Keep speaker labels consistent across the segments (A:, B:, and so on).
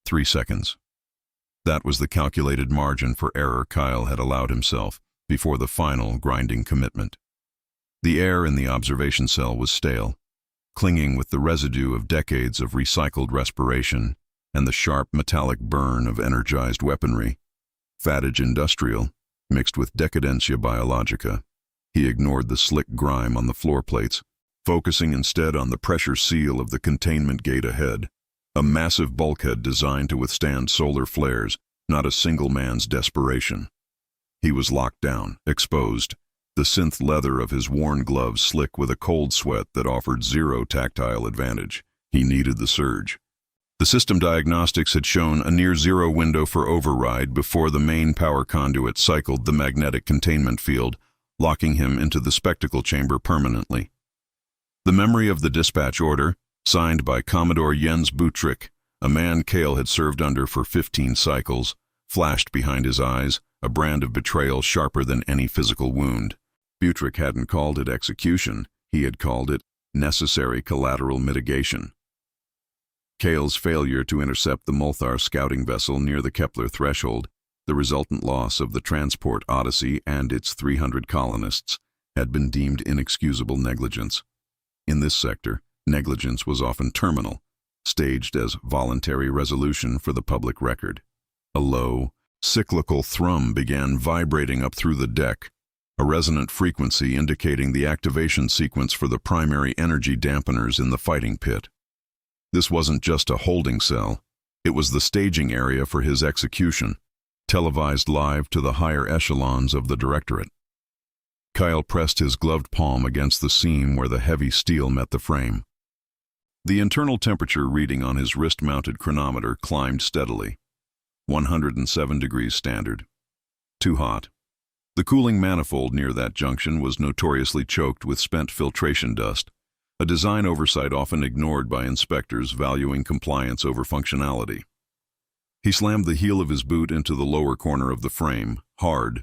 A: 3 seconds. That was the calculated margin for error Kyle had allowed himself before the final grinding commitment. The air in the observation cell was stale, clinging with the residue of decades of recycled respiration and the sharp metallic burn of energized weaponry. Fatige industrial, mixed with decadentia biologica. He ignored the slick grime on the floor plates, focusing instead on the pressure seal of the containment gate ahead, a massive bulkhead designed to withstand solar flares, not a single man's desperation. He was locked down, exposed, the synth leather of his worn gloves slick with a cold sweat that offered zero tactile advantage. He needed the surge. The system diagnostics had shown a near-zero window for override before the main power conduit cycled the magnetic containment field, locking him into the spectacle chamber permanently. The memory of the dispatch order, signed by Commodore Jens Butrick, a man Kale had served under for 15 cycles, flashed behind his eyes, a brand of betrayal sharper than any physical wound. Butrick hadn't called it execution, he had called it necessary collateral mitigation. Kale's failure to intercept the Multhar scouting vessel near the Kepler threshold, the resultant loss of the transport Odyssey and its 300 colonists, had been deemed inexcusable negligence. In this sector, negligence was often terminal, staged as voluntary resolution for the public record. A low, cyclical thrum began vibrating up through the deck, a resonant frequency indicating the activation sequence for the primary energy dampeners in the fighting pit. This wasn't just a holding cell, it was the staging area for his execution, televised live to the higher echelons of the Directorate. Kyle pressed his gloved palm against the seam where the heavy steel met the frame. The internal temperature reading on his wrist-mounted chronometer climbed steadily. 107 degrees standard. Too hot. The cooling manifold near that junction was notoriously choked with spent filtration dust, a design oversight often ignored by inspectors valuing compliance over functionality. He slammed the heel of his boot into the lower corner of the frame, hard,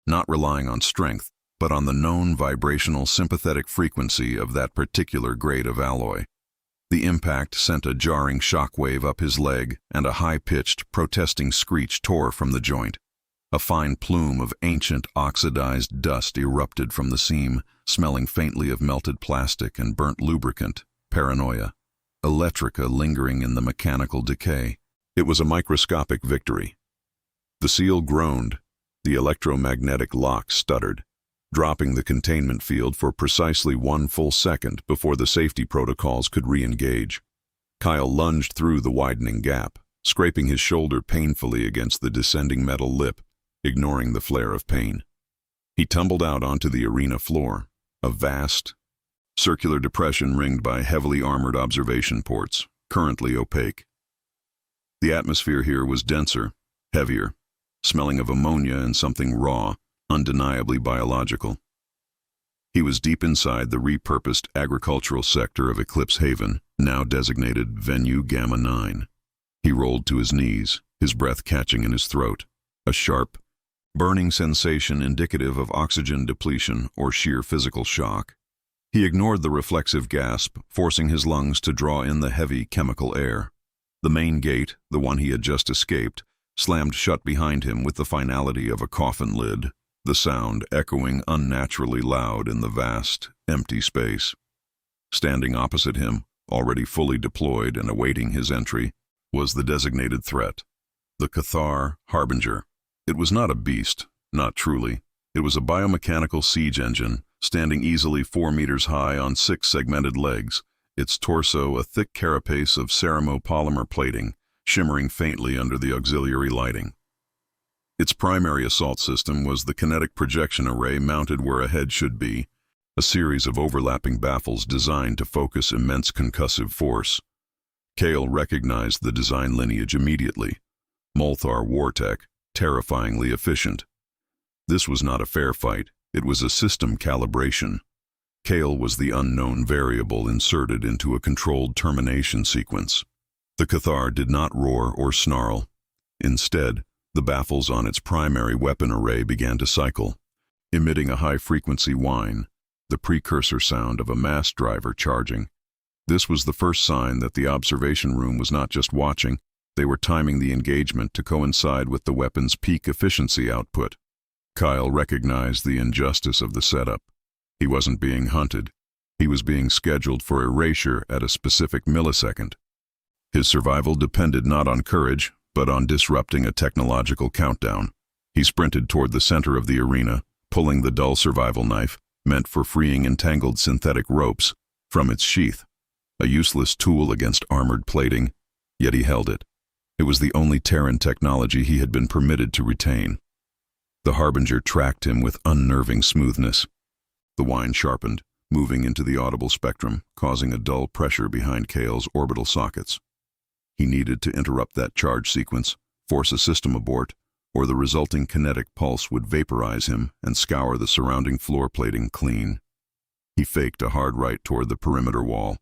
A: not relying on strength, but on the known vibrational sympathetic frequency of that particular grade of alloy. The impact sent a jarring shock wave up his leg, and a high-pitched, protesting screech tore from the joint. A fine plume of ancient, oxidized dust erupted from the seam, smelling faintly of melted plastic and burnt lubricant, paranoia, electrica lingering in the mechanical decay. It was a microscopic victory. The seal groaned, the electromagnetic lock stuttered, dropping the containment field for precisely 1 full second before the safety protocols could re-engage. Kyle lunged through the widening gap, scraping his shoulder painfully against the descending metal lip, ignoring the flare of pain. He tumbled out onto the arena floor, a vast, circular depression ringed by heavily armored observation ports, currently opaque. The atmosphere here was denser, heavier, smelling of ammonia and something raw, undeniably biological. He was deep inside the repurposed agricultural sector of Eclipse Haven, now designated Venue Gamma 9. He rolled to his knees, his breath catching in his throat, a sharp, burning sensation indicative of oxygen depletion or sheer physical shock. He ignored the reflexive gasp, forcing his lungs to draw in the heavy chemical air. The main gate, the one he had just escaped, slammed shut behind him with the finality of a coffin lid, the sound echoing unnaturally loud in the vast, empty space. Standing opposite him, already fully deployed and awaiting his entry, was the designated threat, the Cathar Harbinger. It was not a beast, not truly. It was a biomechanical siege engine, standing easily 4 meters high on 6 segmented legs, its torso a thick carapace of ceremopolymer plating, shimmering faintly under the auxiliary lighting. Its primary assault system was the kinetic projection array mounted where a head should be, a series of overlapping baffles designed to focus immense concussive force. Kale recognized the design lineage immediately. Multhar Wartech, terrifyingly efficient. This was not a fair fight, it was a system calibration. Kale was the unknown variable inserted into a controlled termination sequence. The Cathar did not roar or snarl. Instead, the baffles on its primary weapon array began to cycle, emitting a high-frequency whine, the precursor sound of a mass driver charging. This was the first sign that the observation room was not just watching, They were timing the engagement to coincide with the weapon's peak efficiency output. Kyle recognized the injustice of the setup. He wasn't being hunted. He was being scheduled for erasure at a specific millisecond. His survival depended not on courage, but on disrupting a technological countdown. He sprinted toward the center of the arena, pulling the dull survival knife, meant for freeing entangled synthetic ropes, from its sheath. A useless tool against armored plating, yet he held it. It was the only Terran technology he had been permitted to retain. The Harbinger tracked him with unnerving smoothness. The whine sharpened, moving into the audible spectrum, causing a dull pressure behind Kale's orbital sockets. He needed to interrupt that charge sequence, force a system abort, or the resulting kinetic pulse would vaporize him and scour the surrounding floor plating clean. He faked a hard right toward the perimeter wall,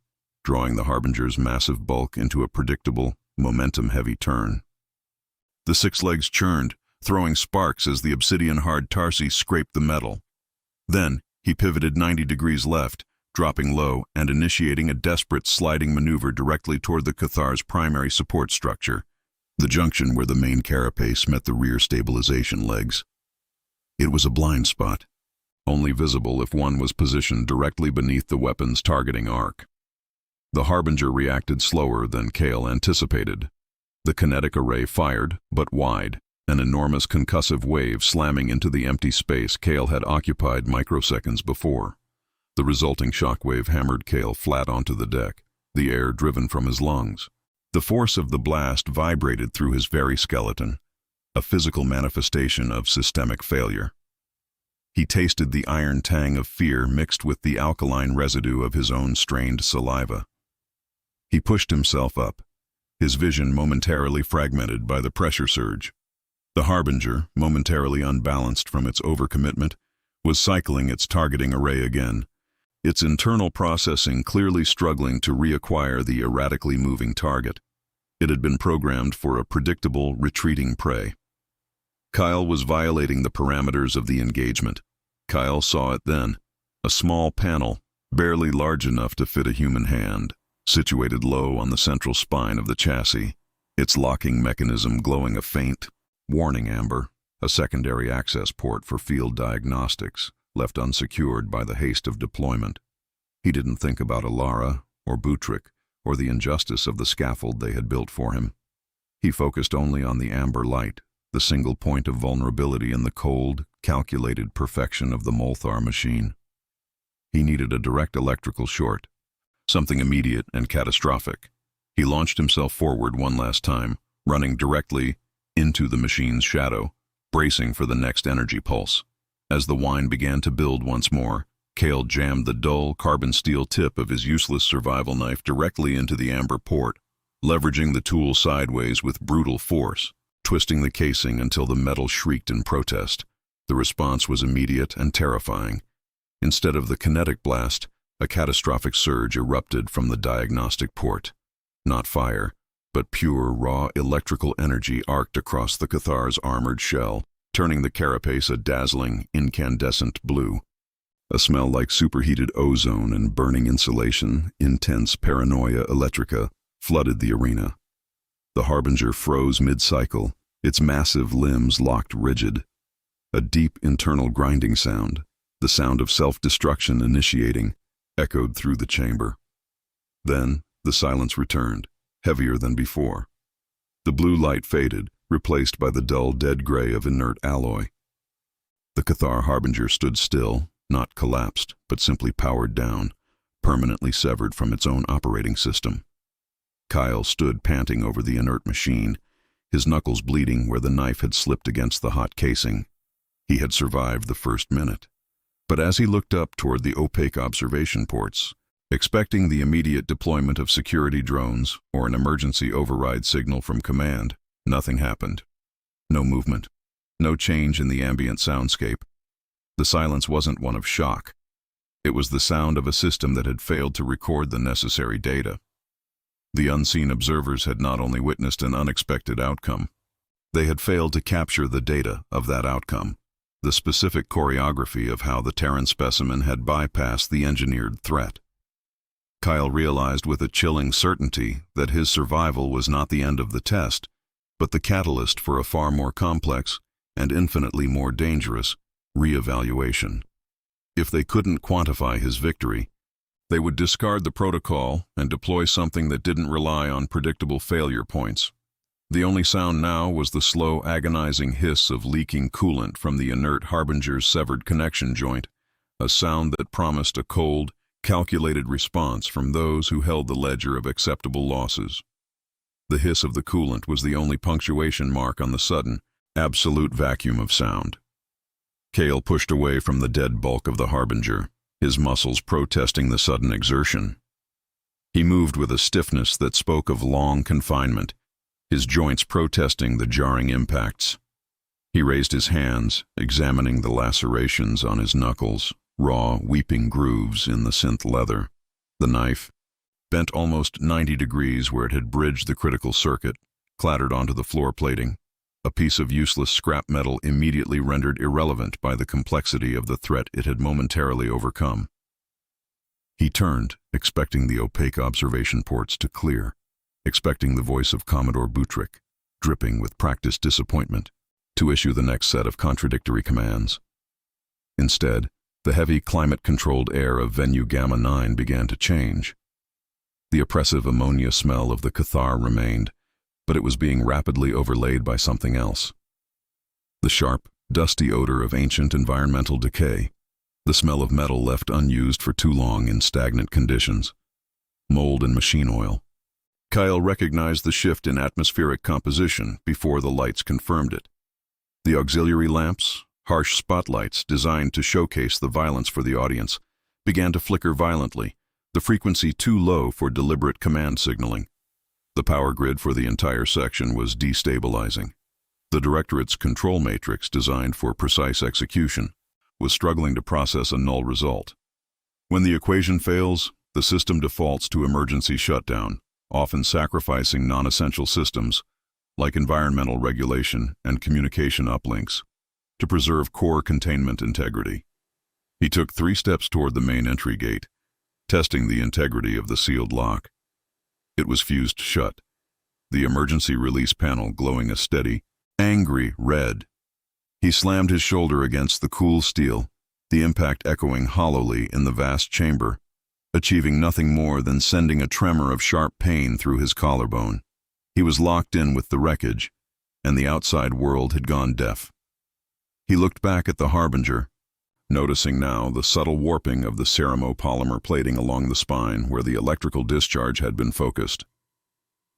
A: drawing the Harbinger's massive bulk into a predictable, momentum-heavy turn. The six legs churned, throwing sparks as the obsidian-hard tarsi scraped the metal. Then, he pivoted 90 degrees left, dropping low and initiating a desperate sliding maneuver directly toward the Cathar's primary support structure, the junction where the main carapace met the rear stabilization legs. It was a blind spot, only visible if one was positioned directly beneath the weapon's targeting arc. The Harbinger reacted slower than Kale anticipated. The kinetic array fired, but wide, an enormous concussive wave slamming into the empty space Kale had occupied microseconds before. The resulting shockwave hammered Kale flat onto the deck, the air driven from his lungs. The force of the blast vibrated through his very skeleton, a physical manifestation of systemic failure. He tasted the iron tang of fear mixed with the alkaline residue of his own strained saliva. He pushed himself up, his vision momentarily fragmented by the pressure surge. The Harbinger, momentarily unbalanced from its overcommitment, was cycling its targeting array again, its internal processing clearly struggling to reacquire the erratically moving target. It had been programmed for a predictable, retreating prey. Kyle was violating the parameters of the engagement. Kyle saw it then, a small panel, barely large enough to fit a human hand, situated low on the central spine of the chassis, its locking mechanism glowing a faint, warning amber, a secondary access port for field diagnostics, left unsecured by the haste of deployment. He didn't think about Alara or Buttrick or the injustice of the scaffold they had built for him. He focused only on the amber light, the single point of vulnerability in the cold, calculated perfection of the Molthar machine. He needed a direct electrical short, something immediate and catastrophic. He launched himself forward one last time, running directly into the machine's shadow, bracing for the next energy pulse. As the whine began to build once more, Kale jammed the dull, carbon steel tip of his useless survival knife directly into the amber port, leveraging the tool sideways with brutal force, twisting the casing until the metal shrieked in protest. The response was immediate and terrifying. Instead of the kinetic blast, a catastrophic surge erupted from the diagnostic port. Not fire, but pure, raw electrical energy arced across the Cathar's armored shell, turning the carapace a dazzling, incandescent blue. A smell like superheated ozone and burning insulation, intense paranoia electrica, flooded the arena. The Harbinger froze mid-cycle, its massive limbs locked rigid. A deep internal grinding sound, the sound of self-destruction initiating, echoed through the chamber. Then, the silence returned, heavier than before. The blue light faded, replaced by the dull dead gray of inert alloy. The Cathar Harbinger stood still, not collapsed, but simply powered down, permanently severed from its own operating system. Kyle stood panting over the inert machine, his knuckles bleeding where the knife had slipped against the hot casing. He had survived the first minute. But as he looked up toward the opaque observation ports, expecting the immediate deployment of security drones or an emergency override signal from command, nothing happened. No movement. No change in the ambient soundscape. The silence wasn't one of shock. It was the sound of a system that had failed to record the necessary data. The unseen observers had not only witnessed an unexpected outcome, they had failed to capture the data of that outcome, the specific choreography of how the Terran specimen had bypassed the engineered threat. Kyle realized with a chilling certainty that his survival was not the end of the test, but the catalyst for a far more complex and infinitely more dangerous reevaluation. If they couldn't quantify his victory, they would discard the protocol and deploy something that didn't rely on predictable failure points. The only sound now was the slow, agonizing hiss of leaking coolant from the inert Harbinger's severed connection joint, a sound that promised a cold, calculated response from those who held the ledger of acceptable losses. The hiss of the coolant was the only punctuation mark on the sudden, absolute vacuum of sound. Cale pushed away from the dead bulk of the Harbinger, his muscles protesting the sudden exertion. He moved with a stiffness that spoke of long confinement, his joints protesting the jarring impacts. He raised his hands, examining the lacerations on his knuckles, raw, weeping grooves in the synth leather. The knife, bent almost 90 degrees where it had bridged the critical circuit, clattered onto the floor plating, a piece of useless scrap metal immediately rendered irrelevant by the complexity of the threat it had momentarily overcome. He turned, expecting the opaque observation ports to clear, expecting the voice of Commodore Butrick, dripping with practiced disappointment, to issue the next set of contradictory commands. Instead, the heavy climate-controlled air of Venue Gamma 9 began to change. The oppressive ammonia smell of the Cathar remained, but it was being rapidly overlaid by something else. The sharp, dusty odor of ancient environmental decay, the smell of metal left unused for too long in stagnant conditions, mold and machine oil. Kyle recognized the shift in atmospheric composition before the lights confirmed it. The auxiliary lamps, harsh spotlights designed to showcase the violence for the audience, began to flicker violently, the frequency too low for deliberate command signaling. The power grid for the entire section was destabilizing. The Directorate's control matrix, designed for precise execution, was struggling to process a null result. When the equation fails, the system defaults to emergency shutdown, often sacrificing non-essential systems, like environmental regulation and communication uplinks, to preserve core containment integrity. He took 3 steps toward the main entry gate, testing the integrity of the sealed lock. It was fused shut, the emergency release panel glowing a steady, angry red. He slammed his shoulder against the cool steel, the impact echoing hollowly in the vast chamber, achieving nothing more than sending a tremor of sharp pain through his collarbone. He was locked in with the wreckage, and the outside world had gone deaf. He looked back at the Harbinger, noticing now the subtle warping of the ceremopolymer plating along the spine where the electrical discharge had been focused.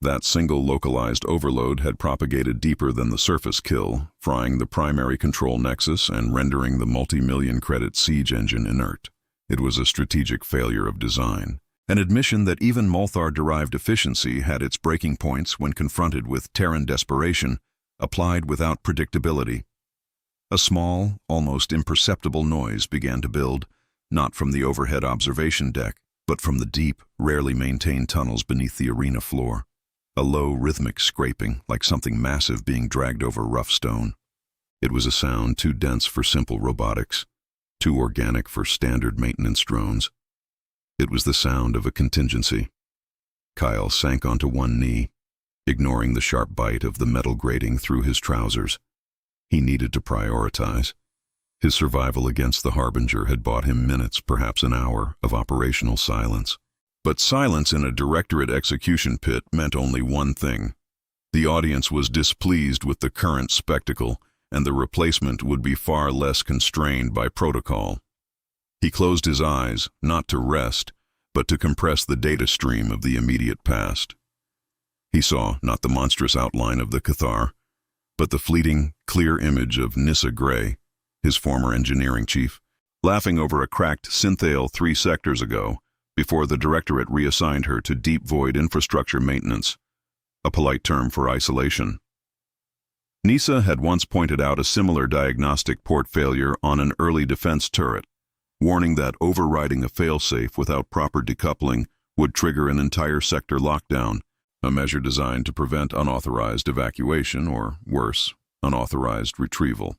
A: That single localized overload had propagated deeper than the surface kill, frying the primary control nexus and rendering the multi-million credit siege engine inert. It was a strategic failure of design, an admission that even Molthar-derived efficiency had its breaking points when confronted with Terran desperation, applied without predictability. A small, almost imperceptible noise began to build, not from the overhead observation deck, but from the deep, rarely maintained tunnels beneath the arena floor. A low, rhythmic scraping, like something massive being dragged over rough stone. It was a sound too dense for simple robotics, too organic for standard maintenance drones. It was the sound of a contingency. Kyle sank onto one knee, ignoring the sharp bite of the metal grating through his trousers. He needed to prioritize. His survival against the Harbinger had bought him minutes, perhaps an hour, of operational silence. But silence in a Directorate execution pit meant only one thing. The audience was displeased with the current spectacle, and the replacement would be far less constrained by protocol. He closed his eyes, not to rest, but to compress the data stream of the immediate past. He saw not the monstrous outline of the Cathar, but the fleeting, clear image of Nyssa Gray, his former engineering chief, laughing over a cracked synthale 3 sectors ago, before the Directorate reassigned her to deep void infrastructure maintenance, a polite term for isolation. Nyssa had once pointed out a similar diagnostic port failure on an early defense turret, warning that overriding a failsafe without proper decoupling would trigger an entire sector lockdown, a measure designed to prevent unauthorized evacuation or, worse, unauthorized retrieval.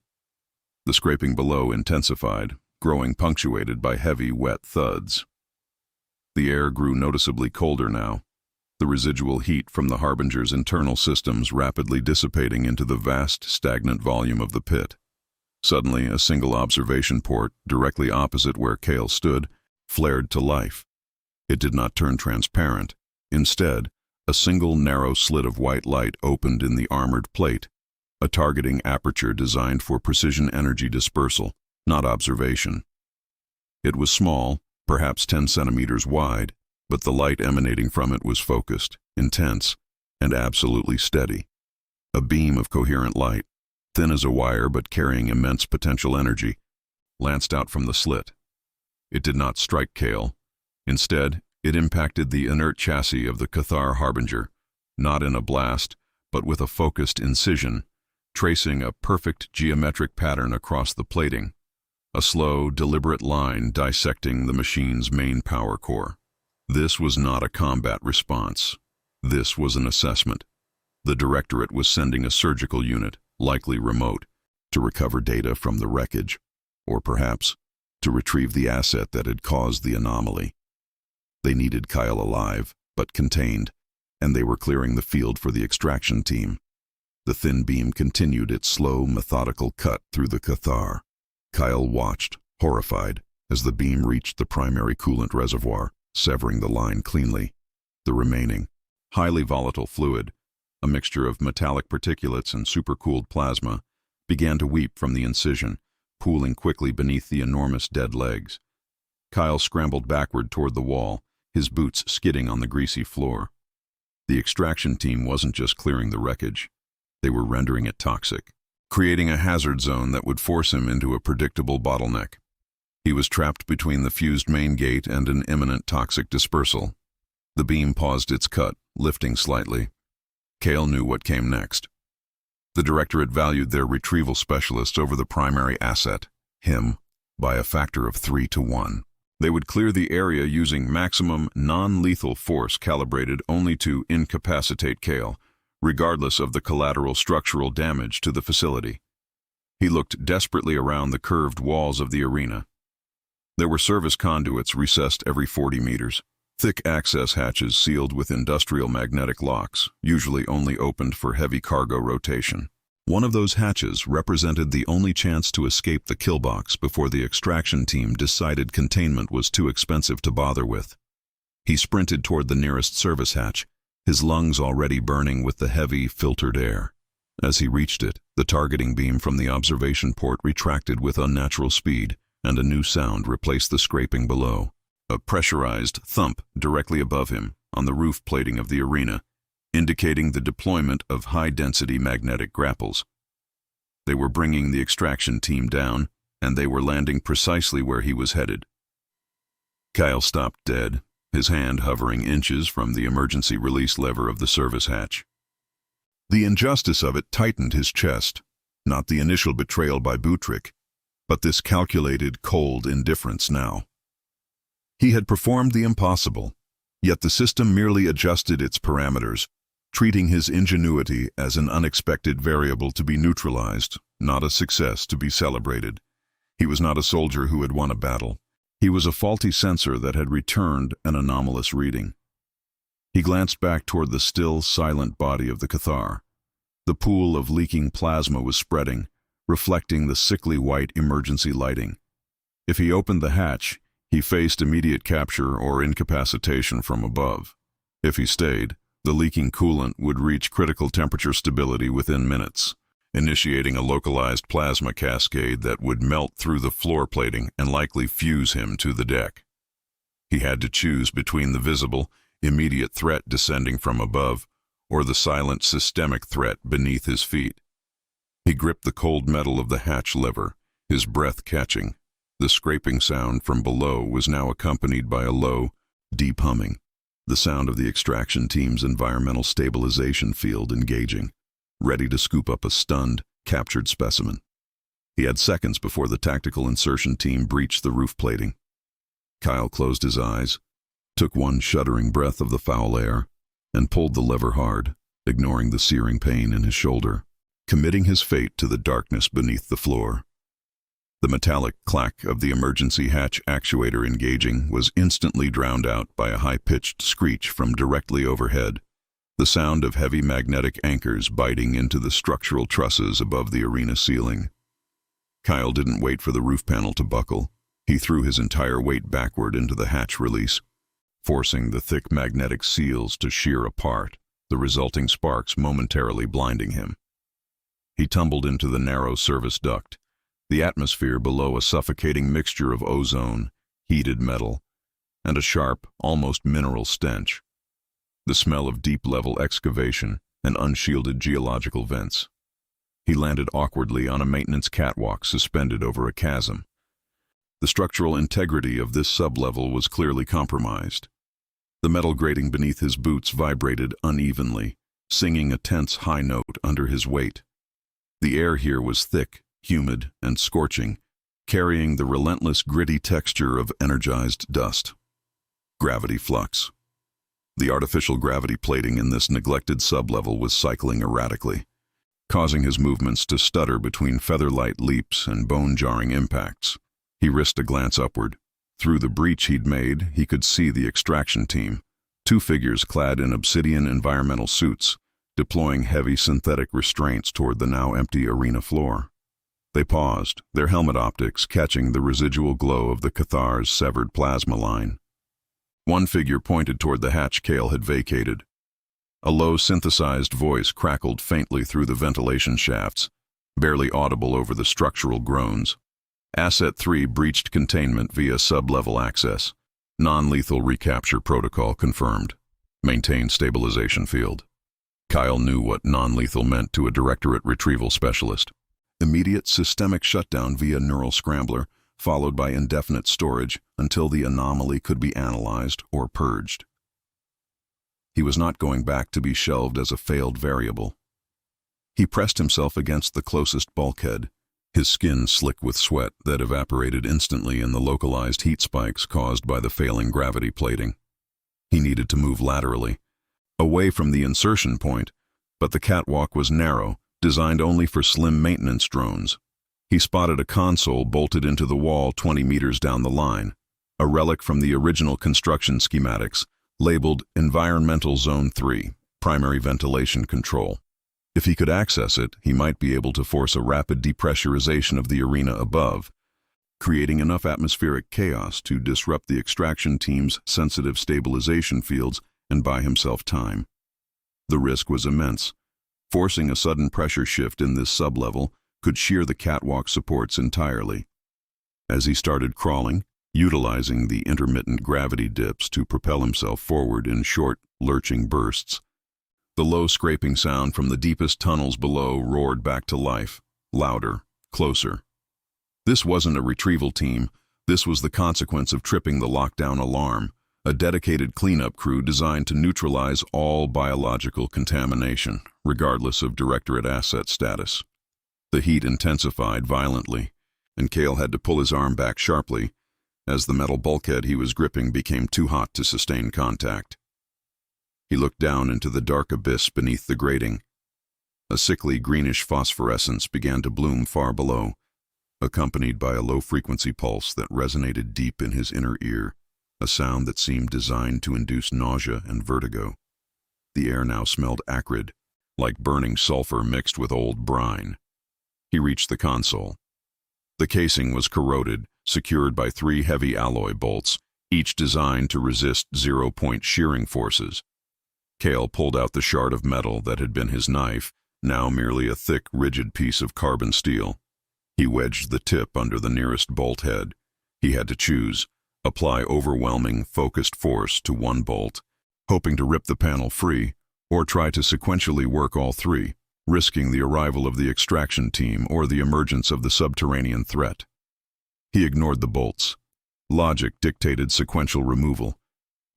A: The scraping below intensified, growing punctuated by heavy, wet thuds. The air grew noticeably colder now, the residual heat from the Harbinger's internal systems rapidly dissipating into the vast, stagnant volume of the pit. Suddenly, a single observation port, directly opposite where Cale stood, flared to life. It did not turn transparent. Instead, a single narrow slit of white light opened in the armored plate, a targeting aperture designed for precision energy dispersal, not observation. It was small, perhaps 10 centimeters wide, but the light emanating from it was focused, intense, and absolutely steady. A beam of coherent light, thin as a wire but carrying immense potential energy, lanced out from the slit. It did not strike Cale. Instead, it impacted the inert chassis of the Cathar Harbinger, not in a blast, but with a focused incision, tracing a perfect geometric pattern across the plating, a slow, deliberate line dissecting the machine's main power core. This was not a combat response. This was an assessment. The Directorate was sending a surgical unit, likely remote, to recover data from the wreckage, or perhaps to retrieve the asset that had caused the anomaly. They needed Kyle alive, but contained, and they were clearing the field for the extraction team. The thin beam continued its slow, methodical cut through the Cathar. Kyle watched, horrified, as the beam reached the primary coolant reservoir, severing the line cleanly. The remaining, highly volatile fluid, a mixture of metallic particulates and supercooled plasma, began to weep from the incision, pooling quickly beneath the enormous dead legs. Kyle scrambled backward toward the wall, his boots skidding on the greasy floor. The extraction team wasn't just clearing the wreckage. They were rendering it toxic, creating a hazard zone that would force him into a predictable bottleneck. He was trapped between the fused main gate and an imminent toxic dispersal. The beam paused its cut, lifting slightly. Cale knew what came next. The Directorate valued their retrieval specialists over the primary asset, him, by a factor of 3 to 1. They would clear the area using maximum non-lethal force calibrated only to incapacitate Cale, regardless of the collateral structural damage to the facility. He looked desperately around the curved walls of the arena. There were service conduits recessed every 40 meters, thick access hatches sealed with industrial magnetic locks, usually only opened for heavy cargo rotation. One of those hatches represented the only chance to escape the kill box before the extraction team decided containment was too expensive to bother with. He sprinted toward the nearest service hatch, his lungs already burning with the heavy, filtered air. As he reached it, the targeting beam from the observation port retracted with unnatural speed, and a new sound replaced the scraping below. A pressurized thump directly above him, on the roof plating of the arena, indicating the deployment of high-density magnetic grapples. They were bringing the extraction team down, and they were landing precisely where he was headed. Kyle stopped dead, his hand hovering inches from the emergency release lever of the service hatch. The injustice of it tightened his chest, not the initial betrayal by Butrick, but this calculated, cold indifference now. He had performed the impossible, yet the system merely adjusted its parameters, treating his ingenuity as an unexpected variable to be neutralized, not a success to be celebrated. He was not a soldier who had won a battle. He was a faulty sensor that had returned an anomalous reading. He glanced back toward the still, silent body of the Cathar. The pool of leaking plasma was spreading, reflecting the sickly white emergency lighting. If he opened the hatch, he faced immediate capture or incapacitation from above. If he stayed, the leaking coolant would reach critical temperature stability within minutes, initiating a localized plasma cascade that would melt through the floor plating and likely fuse him to the deck. He had to choose between the visible, immediate threat descending from above or the silent systemic threat beneath his feet. He gripped the cold metal of the hatch lever, his breath catching. The scraping sound from below was now accompanied by a low, deep humming, the sound of the extraction team's environmental stabilization field engaging, ready to scoop up a stunned, captured specimen. He had seconds before the tactical insertion team breached the roof plating. Kyle closed his eyes, took one shuddering breath of the foul air, and pulled the lever hard, ignoring the searing pain in his shoulder, committing his fate to the darkness beneath the floor. The metallic clack of the emergency hatch actuator engaging was instantly drowned out by a high-pitched screech from directly overhead, the sound of heavy magnetic anchors biting into the structural trusses above the arena ceiling. Kyle didn't wait for the roof panel to buckle. He threw his entire weight backward into the hatch release, forcing the thick magnetic seals to shear apart, the resulting sparks momentarily blinding him. He tumbled into the narrow service duct, the atmosphere below a suffocating mixture of ozone, heated metal, and a sharp, almost mineral stench. The smell of deep-level excavation and unshielded geological vents. He landed awkwardly on a maintenance catwalk suspended over a chasm. The structural integrity of this sublevel was clearly compromised. The metal grating beneath his boots vibrated unevenly, singing a tense high note under his weight. The air here was thick, humid, and scorching, carrying the relentless gritty texture of energized dust. Gravity flux. The artificial gravity plating in this neglected sublevel was cycling erratically, causing his movements to stutter between feather-light leaps and bone-jarring impacts. He risked a glance upward. Through the breach he'd made, he could see the extraction team, two figures clad in obsidian environmental suits, deploying heavy synthetic restraints toward the now empty arena floor. They paused, their helmet optics catching the residual glow of the Cathar's severed plasma line. One figure pointed toward the hatch Kale had vacated. A low synthesized voice crackled faintly through the ventilation shafts, barely audible over the structural groans. Asset 3 breached containment via sublevel access. Non-lethal recapture protocol confirmed. Maintain stabilization field. Kyle knew what non-lethal meant to a directorate retrieval specialist. Immediate systemic shutdown via neural scrambler, followed by indefinite storage until the anomaly could be analyzed or purged. He was not going back to be shelved as a failed variable. He pressed himself against the closest bulkhead, his skin slick with sweat that evaporated instantly in the localized heat spikes caused by the failing gravity plating. He needed to move laterally, away from the insertion point, but the catwalk was narrow, designed only for slim maintenance drones. He spotted a console bolted into the wall 20 meters down the line, a relic from the original construction schematics, labeled Environmental Zone 3, Primary Ventilation Control. If he could access it, he might be able to force a rapid depressurization of the arena above, creating enough atmospheric chaos to disrupt the extraction team's sensitive stabilization fields and buy himself time. The risk was immense. Forcing a sudden pressure shift in this sublevel could shear the catwalk supports entirely. As he started crawling, utilizing the intermittent gravity dips to propel himself forward in short, lurching bursts, the low scraping sound from the deepest tunnels below roared back to life, louder, closer. This wasn't a retrieval team. This was the consequence of tripping the lockdown alarm, a dedicated cleanup crew designed to neutralize all biological contamination, regardless of directorate asset status. The heat intensified violently, and Kale had to pull his arm back sharply as the metal bulkhead he was gripping became too hot to sustain contact. He looked down into the dark abyss beneath the grating. A sickly greenish phosphorescence began to bloom far below, accompanied by a low-frequency pulse that resonated deep in his inner ear, a sound that seemed designed to induce nausea and vertigo. The air now smelled acrid, like burning sulfur mixed with old brine. He reached the console. The casing was corroded, secured by 3 heavy alloy bolts, each designed to resist zero-point shearing forces. Kale pulled out the shard of metal that had been his knife, now merely a thick, rigid piece of carbon steel. He wedged the tip under the nearest bolt head. He had to choose, apply overwhelming, focused force to one bolt, hoping to rip the panel free, or try to sequentially work all 3, risking the arrival of the extraction team or the emergence of the subterranean threat. He ignored the bolts. Logic dictated sequential removal,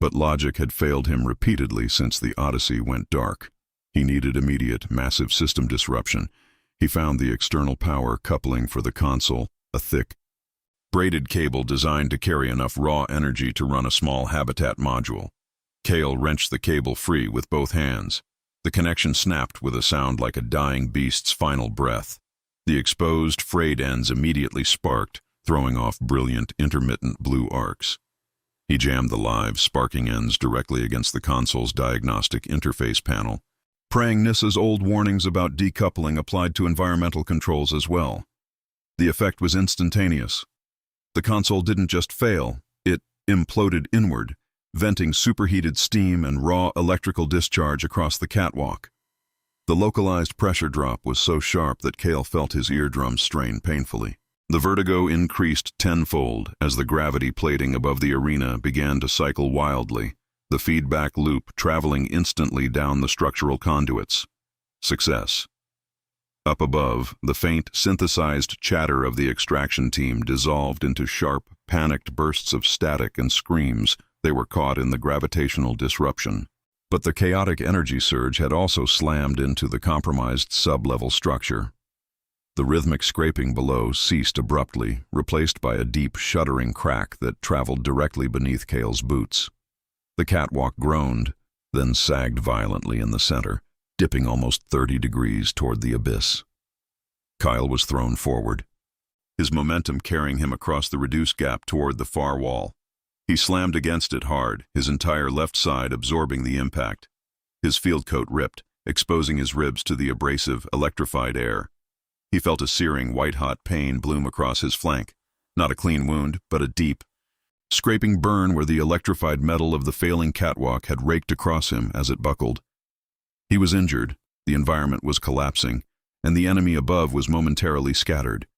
A: but logic had failed him repeatedly since the Odyssey went dark. He needed immediate, massive system disruption. He found the external power coupling for the console, a thick, braided cable designed to carry enough raw energy to run a small habitat module. Kale wrenched the cable free with both hands. The connection snapped with a sound like a dying beast's final breath. The exposed, frayed ends immediately sparked, throwing off brilliant, intermittent blue arcs. He jammed the live, sparking ends directly against the console's diagnostic interface panel, praying Nissa's old warnings about decoupling applied to environmental controls as well. The effect was instantaneous. The console didn't just fail, it imploded inward, venting superheated steam and raw electrical discharge across the catwalk. The localized pressure drop was so sharp that Cale felt his eardrums strain painfully. The vertigo increased tenfold as the gravity plating above the arena began to cycle wildly, the feedback loop traveling instantly down the structural conduits. Success. Up above, the faint, synthesized chatter of the extraction team dissolved into sharp, panicked bursts of static and screams. They were caught in the gravitational disruption. But the chaotic energy surge had also slammed into the compromised sub-level structure. The rhythmic scraping below ceased abruptly, replaced by a deep, shuddering crack that traveled directly beneath Cale's boots. The catwalk groaned, then sagged violently in the center, dipping almost 30 degrees toward the abyss. Kyle was thrown forward, his momentum carrying him across the reduced gap toward the far wall. He slammed against it hard, his entire left side absorbing the impact. His field coat ripped, exposing his ribs to the abrasive, electrified air. He felt a searing, white-hot pain bloom across his flank. Not a clean wound, but a deep, scraping burn where the electrified metal of the failing catwalk had raked across him as it buckled. He was injured, the environment was collapsing, and the enemy above was momentarily scattered.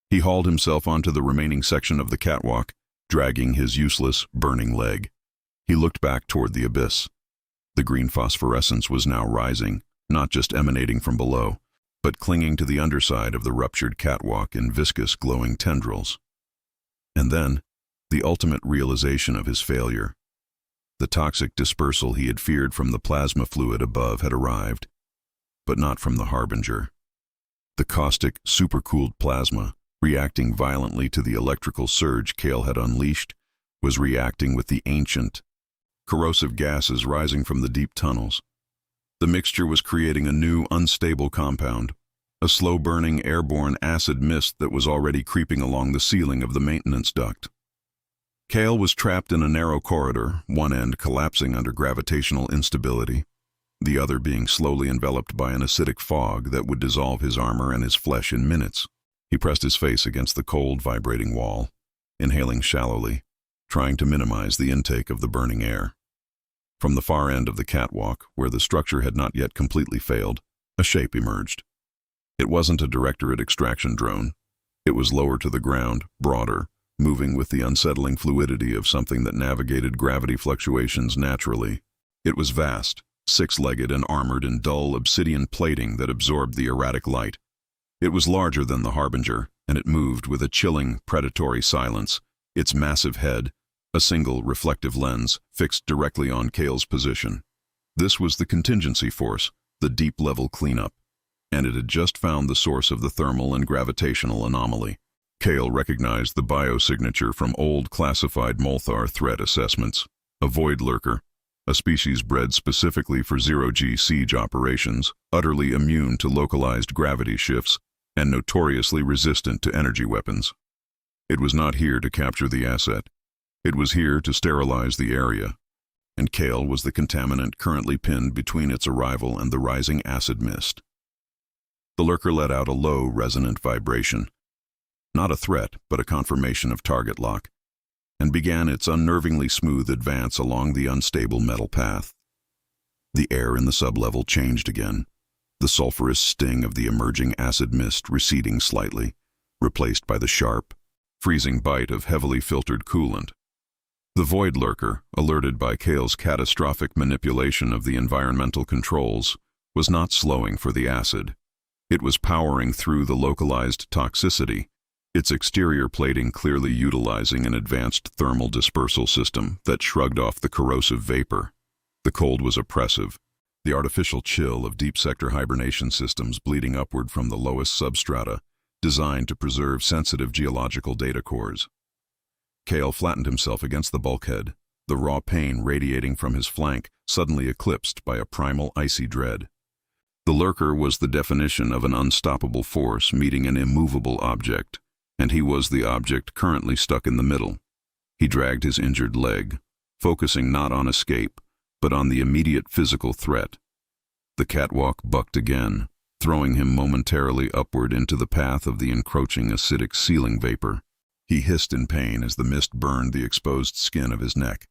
A: He hauled himself onto the remaining section of the catwalk, dragging his useless, burning leg. He looked back toward the abyss. The green phosphorescence was now rising, not just emanating from below, but clinging to the underside of the ruptured catwalk in viscous, glowing tendrils. And then, the ultimate realization of his failure. The toxic dispersal he had feared from the plasma fluid above had arrived, but not from the Harbinger. The caustic, supercooled plasma, reacting violently to the electrical surge Cale had unleashed, was reacting with the ancient, corrosive gases rising from the deep tunnels. The mixture was creating a new, unstable compound, a slow-burning, airborne acid mist that was already creeping along the ceiling of the maintenance duct. Cale was trapped in a narrow corridor, one end collapsing under gravitational instability, the other being slowly enveloped by an acidic fog that would dissolve his armor and his flesh in minutes. He pressed his face against the cold, vibrating wall, inhaling shallowly, trying to minimize the intake of the burning air. From the far end of the catwalk, where the structure had not yet completely failed, a shape emerged. It wasn't a directorate extraction drone. It was lower to the ground, broader, moving with the unsettling fluidity of something that navigated gravity fluctuations naturally. It was vast, six-legged and armored in dull obsidian plating that absorbed the erratic light. It was larger than the Harbinger, and it moved with a chilling, predatory silence, its massive head, a single reflective lens, fixed directly on Cale's position. This was the contingency force, the deep-level cleanup, and it had just found the source of the thermal and gravitational anomaly. Cale recognized the biosignature from old classified Molthar threat assessments, a void lurker, a species bred specifically for zero-G siege operations, utterly immune to localized gravity shifts, and notoriously resistant to energy weapons. It was not here to capture the asset. It was here to sterilize the area, and Cale was the contaminant currently pinned between its arrival and the rising acid mist. The lurker let out a low, resonant vibration, not a threat, but a confirmation of target lock, and began its unnervingly smooth advance along the unstable metal path. The air in the sublevel changed again, the sulfurous sting of the emerging acid mist receding slightly, replaced by the sharp, freezing bite of heavily filtered coolant. The void lurker, alerted by Cale's catastrophic manipulation of the environmental controls, was not slowing for the acid. It was powering through the localized toxicity, its exterior plating clearly utilizing an advanced thermal dispersal system that shrugged off the corrosive vapor. The cold was oppressive, the artificial chill of deep sector hibernation systems bleeding upward from the lowest substrata, designed to preserve sensitive geological data cores. Cale flattened himself against the bulkhead, the raw pain radiating from his flank suddenly eclipsed by a primal icy dread. The lurker was the definition of an unstoppable force meeting an immovable object, and he was the object currently stuck in the middle. He dragged his injured leg, focusing not on escape, but on the immediate physical threat. The catwalk bucked again, throwing him momentarily upward into the path of the encroaching acidic ceiling vapor. He hissed in pain as the mist burned the exposed skin of his neck.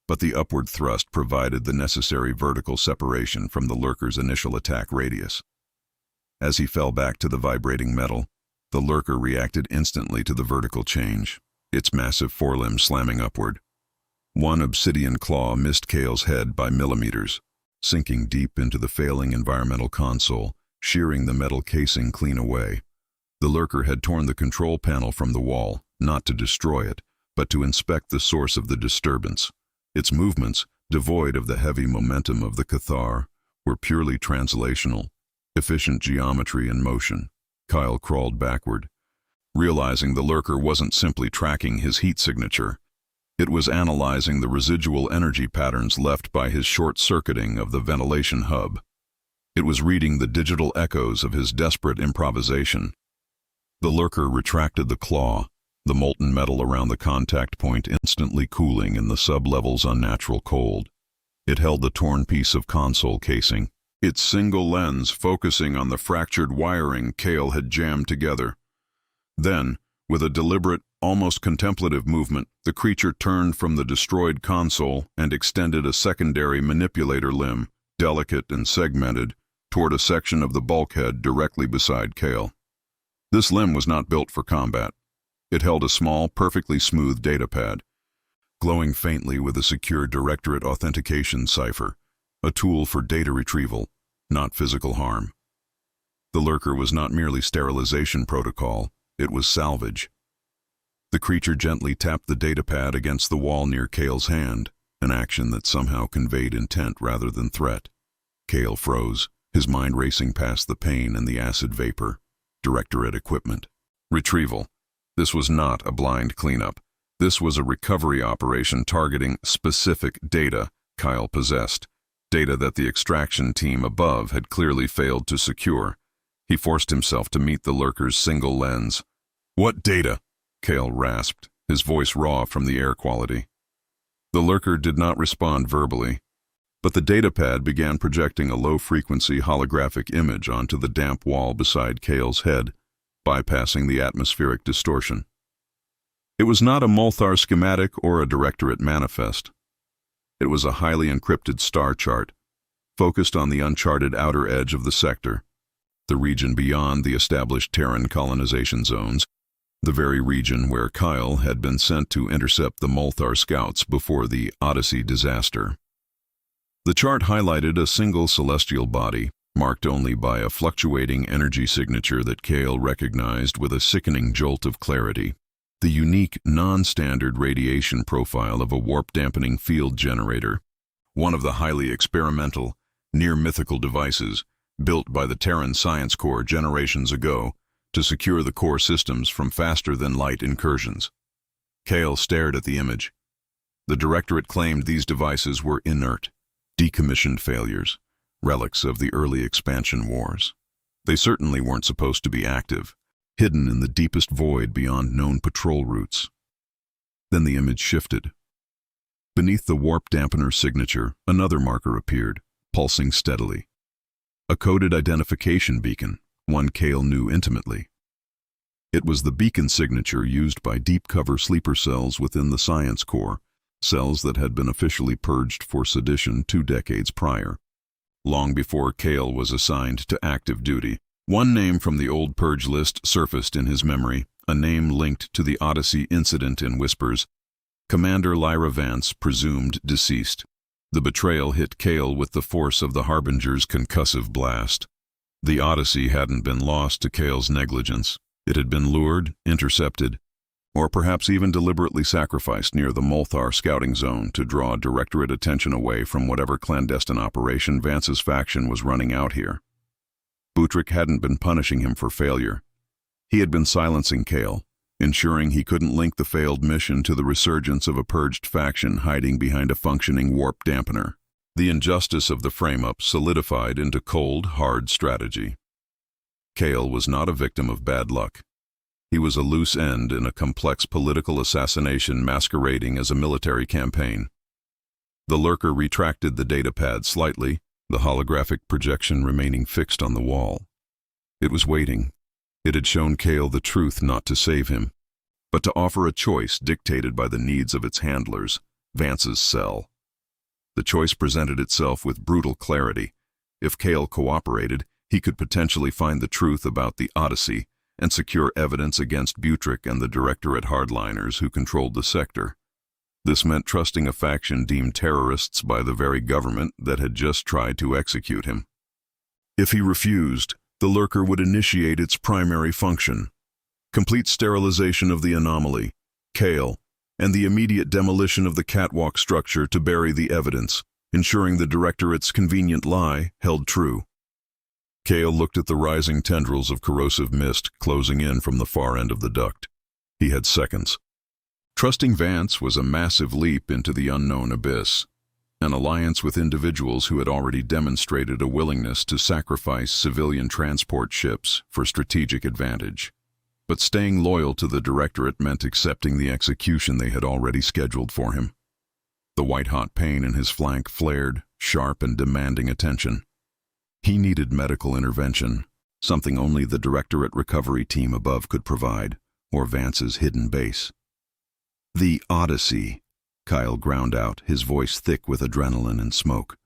A: But the upward thrust provided the necessary vertical separation from the lurker's initial attack radius. As he fell back to the vibrating metal, the lurker reacted instantly to the vertical change, its massive forelimb slamming upward. One obsidian claw missed Kale's head by millimeters, sinking deep into the failing environmental console, shearing the metal casing clean away. The lurker had torn the control panel from the wall, not to destroy it, but to inspect the source of the disturbance. Its movements, devoid of the heavy momentum of the Cathar, were purely translational, efficient geometry in motion. Kyle crawled backward, realizing the lurker wasn't simply tracking his heat signature. It was analyzing the residual energy patterns left by his short-circuiting of the ventilation hub. It was reading the digital echoes of his desperate improvisation. The lurker retracted the claw, the molten metal around the contact point instantly cooling in the sub-level's unnatural cold. It held the torn piece of console casing, its single lens focusing on the fractured wiring Kale had jammed together. Then, with a deliberate, almost contemplative movement, the creature turned from the destroyed console and extended a secondary manipulator limb, delicate and segmented, toward a section of the bulkhead directly beside Kale. This limb was not built for combat. It held a small, perfectly smooth datapad, glowing faintly with a secure Directorate authentication cipher, a tool for data retrieval, not physical harm. The lurker was not merely sterilization protocol, it was salvage. The creature gently tapped the datapad against the wall near Kale's hand, an action that somehow conveyed intent rather than threat. Kale froze, his mind racing past the pain and the acid vapor. Directorate equipment. Retrieval. This was not a blind cleanup. This was a recovery operation targeting specific data Kyle possessed, data that the extraction team above had clearly failed to secure. He forced himself to meet the lurker's single lens. "What data?" Kale rasped, his voice raw from the air quality. The lurker did not respond verbally, but the datapad began projecting a low-frequency holographic image onto the damp wall beside Kale's head, bypassing the atmospheric distortion. It was not a Multhar schematic or a Directorate manifest. It was a highly encrypted star chart, focused on the uncharted outer edge of the sector, the region beyond the established Terran colonization zones, the very region where Kyle had been sent to intercept the Multhar scouts before the Odyssey disaster. The chart highlighted a single celestial body, marked only by a fluctuating energy signature that Kale recognized with a sickening jolt of clarity. The unique, non-standard radiation profile of a warp-dampening field generator, one of the highly experimental, near-mythical devices built by the Terran Science Corps generations ago to secure the core systems from faster-than-light incursions. Kale stared at the image. The Directorate claimed these devices were inert, decommissioned failures, relics of the early expansion wars. They certainly weren't supposed to be active, hidden in the deepest void beyond known patrol routes. Then the image shifted. Beneath the warp dampener signature, another marker appeared, pulsing steadily. A coded identification beacon, one Kale knew intimately. It was the beacon signature used by deep-cover sleeper cells within the Science Corps, cells that had been officially purged for sedition 2 decades prior. Long before Kale was assigned to active duty, one name from the old purge list surfaced in his memory, a name linked to the Odyssey incident in Whispers. Commander Lyra Vance, presumed deceased. The betrayal hit Kale with the force of the Harbinger's concussive blast. The Odyssey hadn't been lost to Kale's negligence. It had been lured, intercepted, or perhaps even deliberately sacrificed near the Multhar scouting zone to draw Directorate attention away from whatever clandestine operation Vance's faction was running out here. Buttrick hadn't been punishing him for failure. He had been silencing Kale, ensuring he couldn't link the failed mission to the resurgence of a purged faction hiding behind a functioning warp dampener. The injustice of the frame-up solidified into cold, hard strategy. Kale was not a victim of bad luck. He was a loose end in a complex political assassination masquerading as a military campaign. The lurker retracted the datapad slightly, the holographic projection remaining fixed on the wall. It was waiting. It had shown Kale the truth not to save him, but to offer a choice dictated by the needs of its handlers, Vance's cell. The choice presented itself with brutal clarity. If Kale cooperated, he could potentially find the truth about the Odyssey and secure evidence against Butrick and the Directorate hardliners who controlled the sector. This meant trusting a faction deemed terrorists by the very government that had just tried to execute him. If he refused, the lurker would initiate its primary function: complete sterilization of the anomaly, Kale, and the immediate demolition of the catwalk structure to bury the evidence, ensuring the Directorate's convenient lie held true. Kale looked at the rising tendrils of corrosive mist closing in from the far end of the duct. He had seconds. Trusting Vance was a massive leap into the unknown abyss, an alliance with individuals who had already demonstrated a willingness to sacrifice civilian transport ships for strategic advantage. But staying loyal to the Directorate meant accepting the execution they had already scheduled for him. The white-hot pain in his flank flared, sharp and demanding attention. He needed medical intervention, something only the Directorate recovery team above could provide, or Vance's hidden base. "The Odyssey," Kyle ground out, his voice thick with adrenaline and smoke.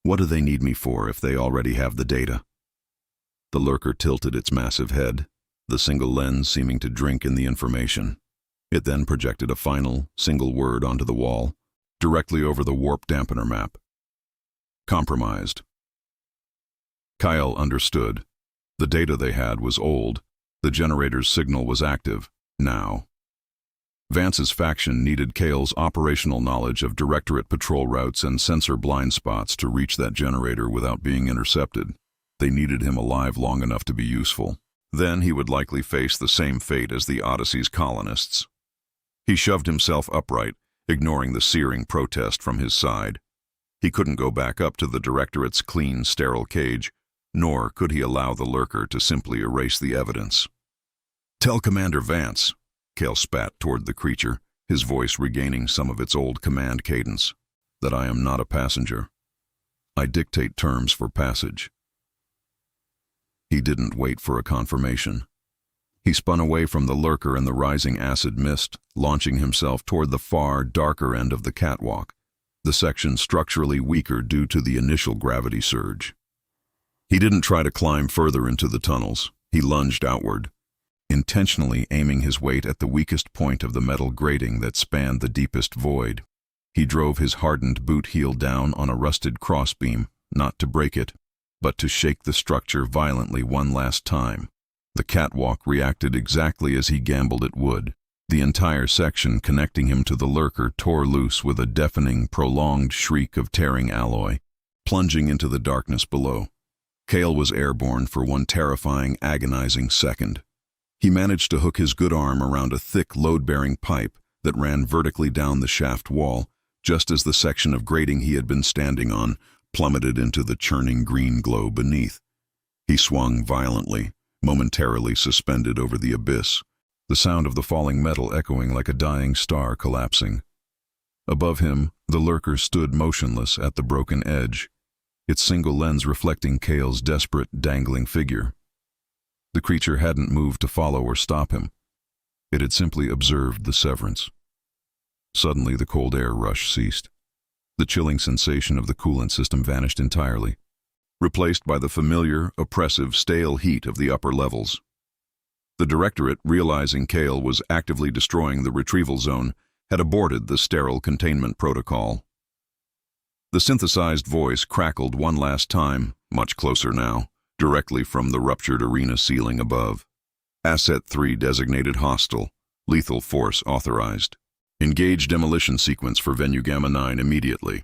A: "What do they need me for if they already have the data?" The lurker tilted its massive head, the single lens seeming to drink in the information. It then projected a final, single word onto the wall, directly over the warp dampener map. Compromised. Kyle understood. The data they had was old. The generator's signal was active, now. Vance's faction needed Kale's operational knowledge of Directorate patrol routes and sensor blind spots to reach that generator without being intercepted. They needed him alive long enough to be useful. Then he would likely face the same fate as the Odyssey's colonists. He shoved himself upright, ignoring the searing protest from his side. He couldn't go back up to the Directorate's clean, sterile cage, nor could he allow the lurker to simply erase the evidence. "Tell Commander Vance," Kale spat toward the creature, his voice regaining some of its old command cadence, "that I am not a passenger. I dictate terms for passage." He didn't wait for a confirmation. He spun away from the lurker and the rising acid mist, launching himself toward the far, darker end of the catwalk, the section structurally weaker due to the initial gravity surge. He didn't try to climb further into the tunnels. He lunged outward, intentionally aiming his weight at the weakest point of the metal grating that spanned the deepest void. He drove his hardened boot heel down on a rusted crossbeam, not to break it, but to shake the structure violently one last time. The catwalk reacted exactly as he gambled it would. The entire section connecting him to the lurker tore loose with a deafening, prolonged shriek of tearing alloy, plunging into the darkness below. Kale was airborne for one terrifying, agonizing second. He managed to hook his good arm around a thick, load-bearing pipe that ran vertically down the shaft wall, just as the section of grating he had been standing on plummeted into the churning green glow beneath. He swung violently, momentarily suspended over the abyss, the sound of the falling metal echoing like a dying star collapsing. Above him, the lurker stood motionless at the broken edge, its single lens reflecting Kale's desperate, dangling figure. The creature hadn't moved to follow or stop him. It had simply observed the severance. Suddenly, the cold air rush ceased. The chilling sensation of the coolant system vanished entirely, replaced by the familiar, oppressive, stale heat of the upper levels. The Directorate, realizing Kale was actively destroying the retrieval zone, had aborted the sterile containment protocol. The synthesized voice crackled one last time, much closer now, directly from the ruptured arena ceiling above. Asset 3 designated hostile. Lethal force authorized. Engage demolition sequence for Venue Gamma 9 immediately.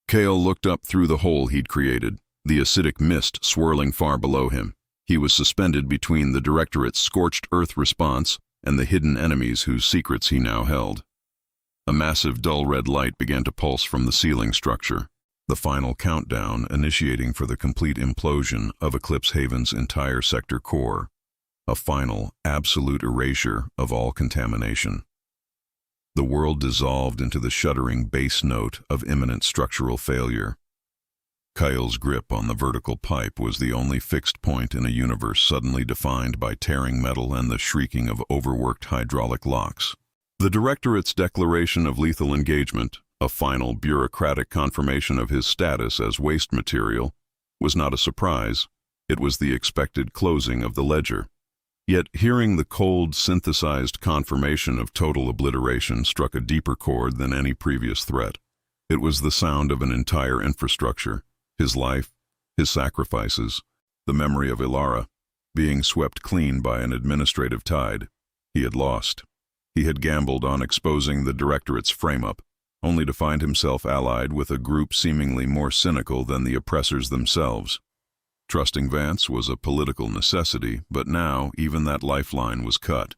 A: Kale looked up through the hole he'd created, the acidic mist swirling far below him. He was suspended between the Directorate's scorched earth response and the hidden enemies whose secrets he now held. A massive dull red light began to pulse from the ceiling structure. the final countdown initiating for the complete implosion of Eclipse Haven's entire sector core, a final, absolute erasure of all contamination. The world dissolved into the shuddering bass note of imminent structural failure. Kyle's grip on the vertical pipe was the only fixed point in a universe suddenly defined by tearing metal and the shrieking of overworked hydraulic locks. The Directorate's declaration of lethal engagement, a final bureaucratic confirmation of his status as waste material, was not a surprise. It was the expected closing of the ledger. Yet hearing the cold, synthesized confirmation of total obliteration struck a deeper chord than any previous threat. It was the sound of an entire infrastructure, his life, his sacrifices, the memory of Ilara, being swept clean by an administrative tide. He had lost. He had gambled on exposing the Directorate's frame-up, only to find himself allied with a group seemingly more cynical than the oppressors themselves. Trusting Vance was a political necessity, but now even that lifeline was cut,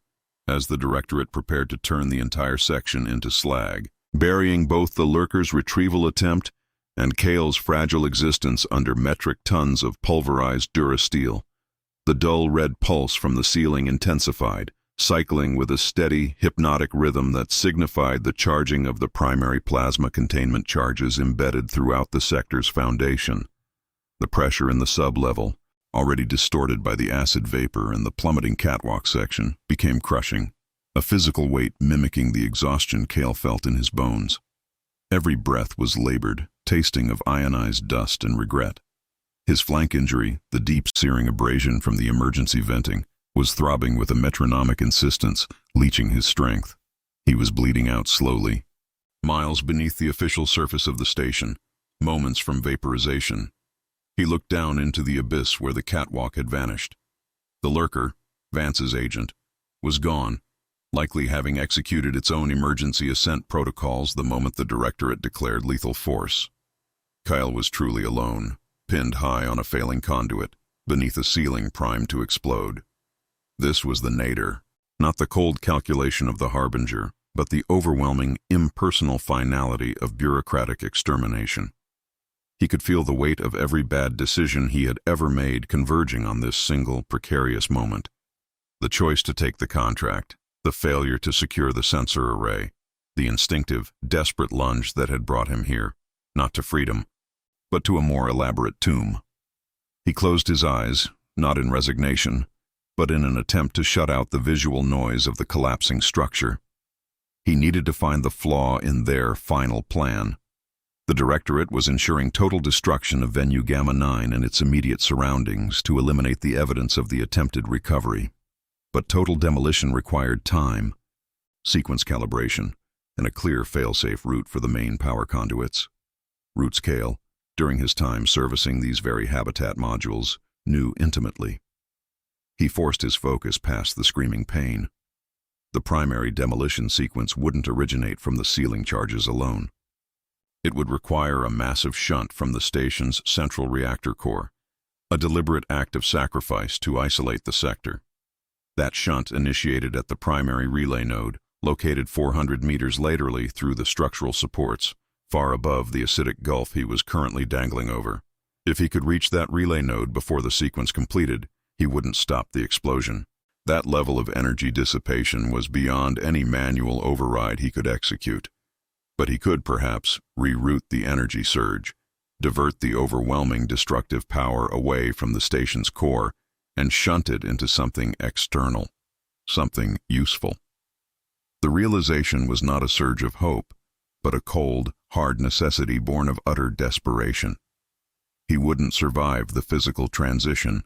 A: as the Directorate prepared to turn the entire section into slag, burying both the Lurker's retrieval attempt and Kale's fragile existence under metric tons of pulverized durasteel. The dull red pulse from the ceiling intensified, cycling with a steady, hypnotic rhythm that signified the charging of the primary plasma containment charges embedded throughout the sector's foundation. The pressure in the sub-level, already distorted by the acid vapor in the plummeting catwalk section, became crushing, a physical weight mimicking the exhaustion Kale felt in his bones. Every breath was labored, tasting of ionized dust and regret. His flank injury, the deep searing abrasion from the emergency venting, was throbbing with a metronomic insistence, leeching his strength. He was bleeding out slowly. Miles beneath the official surface of the station, moments from vaporization. He looked down into the abyss where the catwalk had vanished. The Lurker, Vance's agent, was gone, likely having executed its own emergency ascent protocols the moment the Directorate declared lethal force. Kyle was truly alone, pinned high on a failing conduit, beneath a ceiling primed to explode. This was the nadir, not the cold calculation of the Harbinger, but the overwhelming, impersonal finality of bureaucratic extermination. He could feel the weight of every bad decision he had ever made converging on this single, precarious moment. The choice to take the contract, the failure to secure the sensor array, the instinctive, desperate lunge that had brought him here, not to freedom, but to a more elaborate tomb. He closed his eyes, not in resignation, but in an attempt to shut out the visual noise of the collapsing structure. He needed to find the flaw in their final plan. The Directorate was ensuring total destruction of Venue Gamma 9 and its immediate surroundings to eliminate the evidence of the attempted recovery. But total demolition required time, sequence calibration, and a clear fail-safe route for the main power conduits. Roots Kale, during his time servicing these very habitat modules, knew intimately. He forced his focus past the screaming pain. The primary demolition sequence wouldn't originate from the ceiling charges alone. It would require a massive shunt from the station's central reactor core, a deliberate act of sacrifice to isolate the sector. That shunt initiated at the primary relay node, located 400 meters laterally through the structural supports, far above the acidic gulf he was currently dangling over. If he could reach that relay node before the sequence completed, he wouldn't stop the explosion. That level of energy dissipation was beyond any manual override he could execute. But he could perhaps reroute the energy surge, divert the overwhelming destructive power away from the station's core, and shunt it into something external, something useful. The realization was not a surge of hope, but a cold, hard necessity born of utter desperation. He wouldn't survive the physical transition,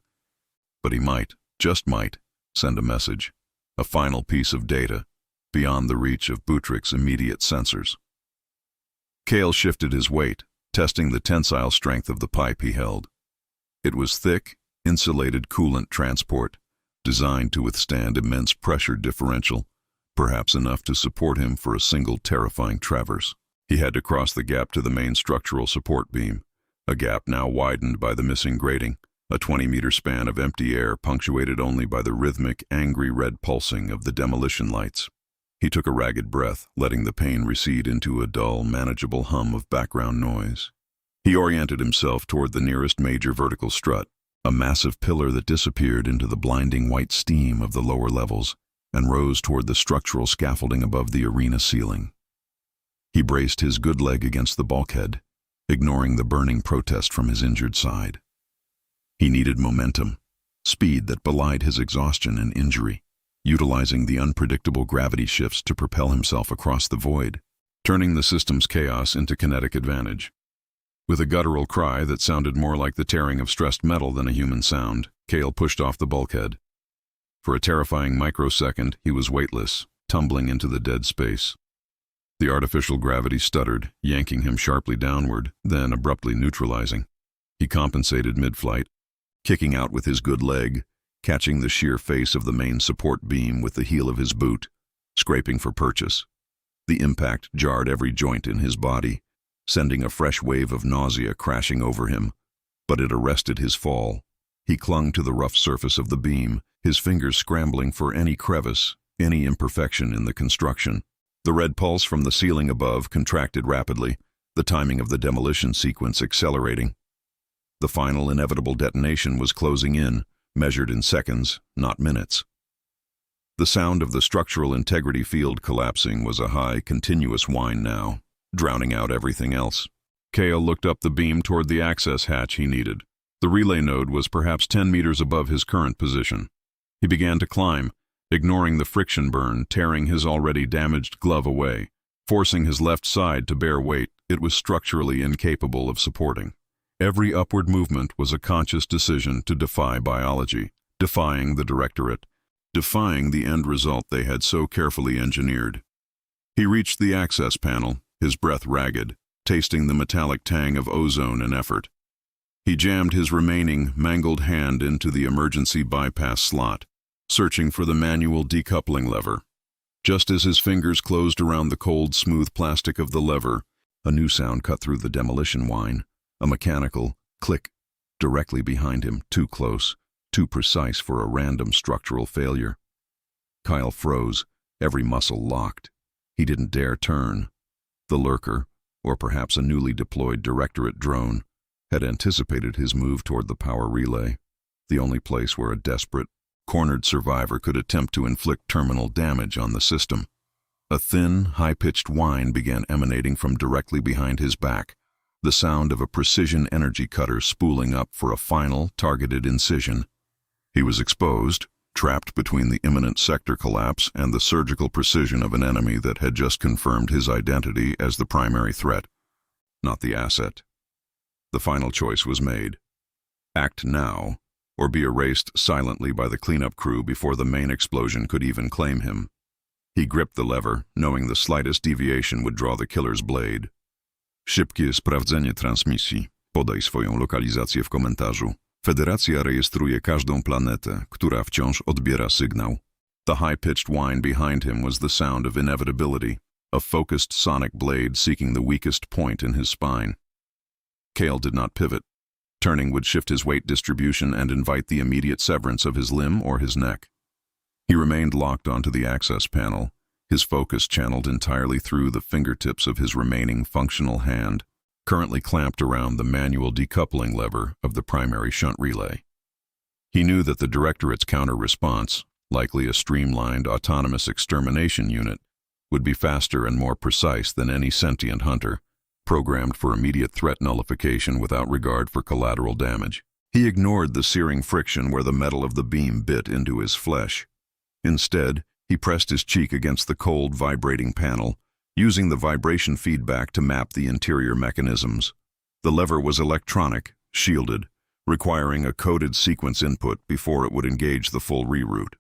A: but he might, just might, send a message, a final piece of data, beyond the reach of Buttrick's immediate sensors. Kale shifted his weight, testing the tensile strength of the pipe he held. It was thick, insulated coolant transport, designed to withstand immense pressure differential, perhaps enough to support him for a single terrifying traverse. He had to cross the gap to the main structural support beam, a gap now widened by the missing grating, a 20-meter span of empty air punctuated only by the rhythmic, angry red pulsing of the demolition lights. He took a ragged breath, letting the pain recede into a dull, manageable hum of background noise. He oriented himself toward the nearest major vertical strut, a massive pillar that disappeared into the blinding white steam of the lower levels and rose toward the structural scaffolding above the arena ceiling. He braced his good leg against the bulkhead, ignoring the burning protest from his injured side. He needed momentum, speed that belied his exhaustion and injury, utilizing the unpredictable gravity shifts to propel himself across the void, turning the system's chaos into kinetic advantage. With a guttural cry that sounded more like the tearing of stressed metal than a human sound, Cale pushed off the bulkhead. For a terrifying microsecond, he was weightless, tumbling into the dead space. The artificial gravity stuttered, yanking him sharply downward, then abruptly neutralizing. He compensated mid-flight, kicking out with his good leg, catching the sheer face of the main support beam with the heel of his boot, scraping for purchase. The impact jarred every joint in his body, sending a fresh wave of nausea crashing over him, but it arrested his fall. He clung to the rough surface of the beam, his fingers scrambling for any crevice, any imperfection in the construction. The red pulse from the ceiling above contracted rapidly, the timing of the demolition sequence accelerating. The final inevitable detonation was closing in, measured in seconds, not minutes. The sound of the structural integrity field collapsing was a high, continuous whine now, drowning out everything else. Cale looked up the beam toward the access hatch he needed. The relay node was perhaps 10 meters above his current position. He began to climb, ignoring the friction burn, tearing his already damaged glove away, forcing his left side to bear weight it was structurally incapable of supporting. Every upward movement was a conscious decision to defy biology, defying the directorate, defying the end result they had so carefully engineered. He reached the access panel, his breath ragged, tasting the metallic tang of ozone and effort. He jammed his remaining, mangled hand into the emergency bypass slot, searching for the manual decoupling lever. Just as his fingers closed around the cold, smooth plastic of the lever, a new sound cut through the demolition whine, a mechanical click directly behind him, too close, too precise for a random structural failure. Kyle froze, every muscle locked. He didn't dare turn. The lurker, or perhaps a newly deployed directorate drone, had anticipated his move toward the power relay, the only place where a desperate, cornered survivor could attempt to inflict terminal damage on the system. A thin, high-pitched whine began emanating from directly behind his back, the sound of a precision energy cutter spooling up for a final, targeted incision. He was exposed, trapped between the imminent sector collapse and the surgical precision of an enemy that had just confirmed his identity as the primary threat, not the asset. The final choice was made. Act now, or be erased silently by the cleanup crew before the main explosion could even claim him. He gripped the lever, knowing the slightest deviation would draw the killer's blade. Szybkie sprawdzenie transmisji. Podaj swoją lokalizację w komentarzu. Federacja rejestruje każdą planetę, która wciąż odbiera sygnał. The high-pitched whine behind him was the sound of inevitability, a focused sonic blade seeking the weakest point in his spine. Cale did not pivot. Turning would shift his weight distribution and invite the immediate severance of his limb or his neck. He remained locked onto the access panel, his focus channeled entirely through the fingertips of his remaining functional hand, currently clamped around the manual decoupling lever of the primary shunt relay. He knew that the Directorate's counter-response, likely a streamlined autonomous extermination unit, would be faster and more precise than any sentient hunter, programmed for immediate threat nullification without regard for collateral damage. He ignored the searing friction where the metal of the beam bit into his flesh. Instead, he pressed his cheek against the cold, vibrating panel, using the vibration feedback to map the interior mechanisms. The lever was electronic, shielded, requiring a coded sequence input before it would engage the full reroute.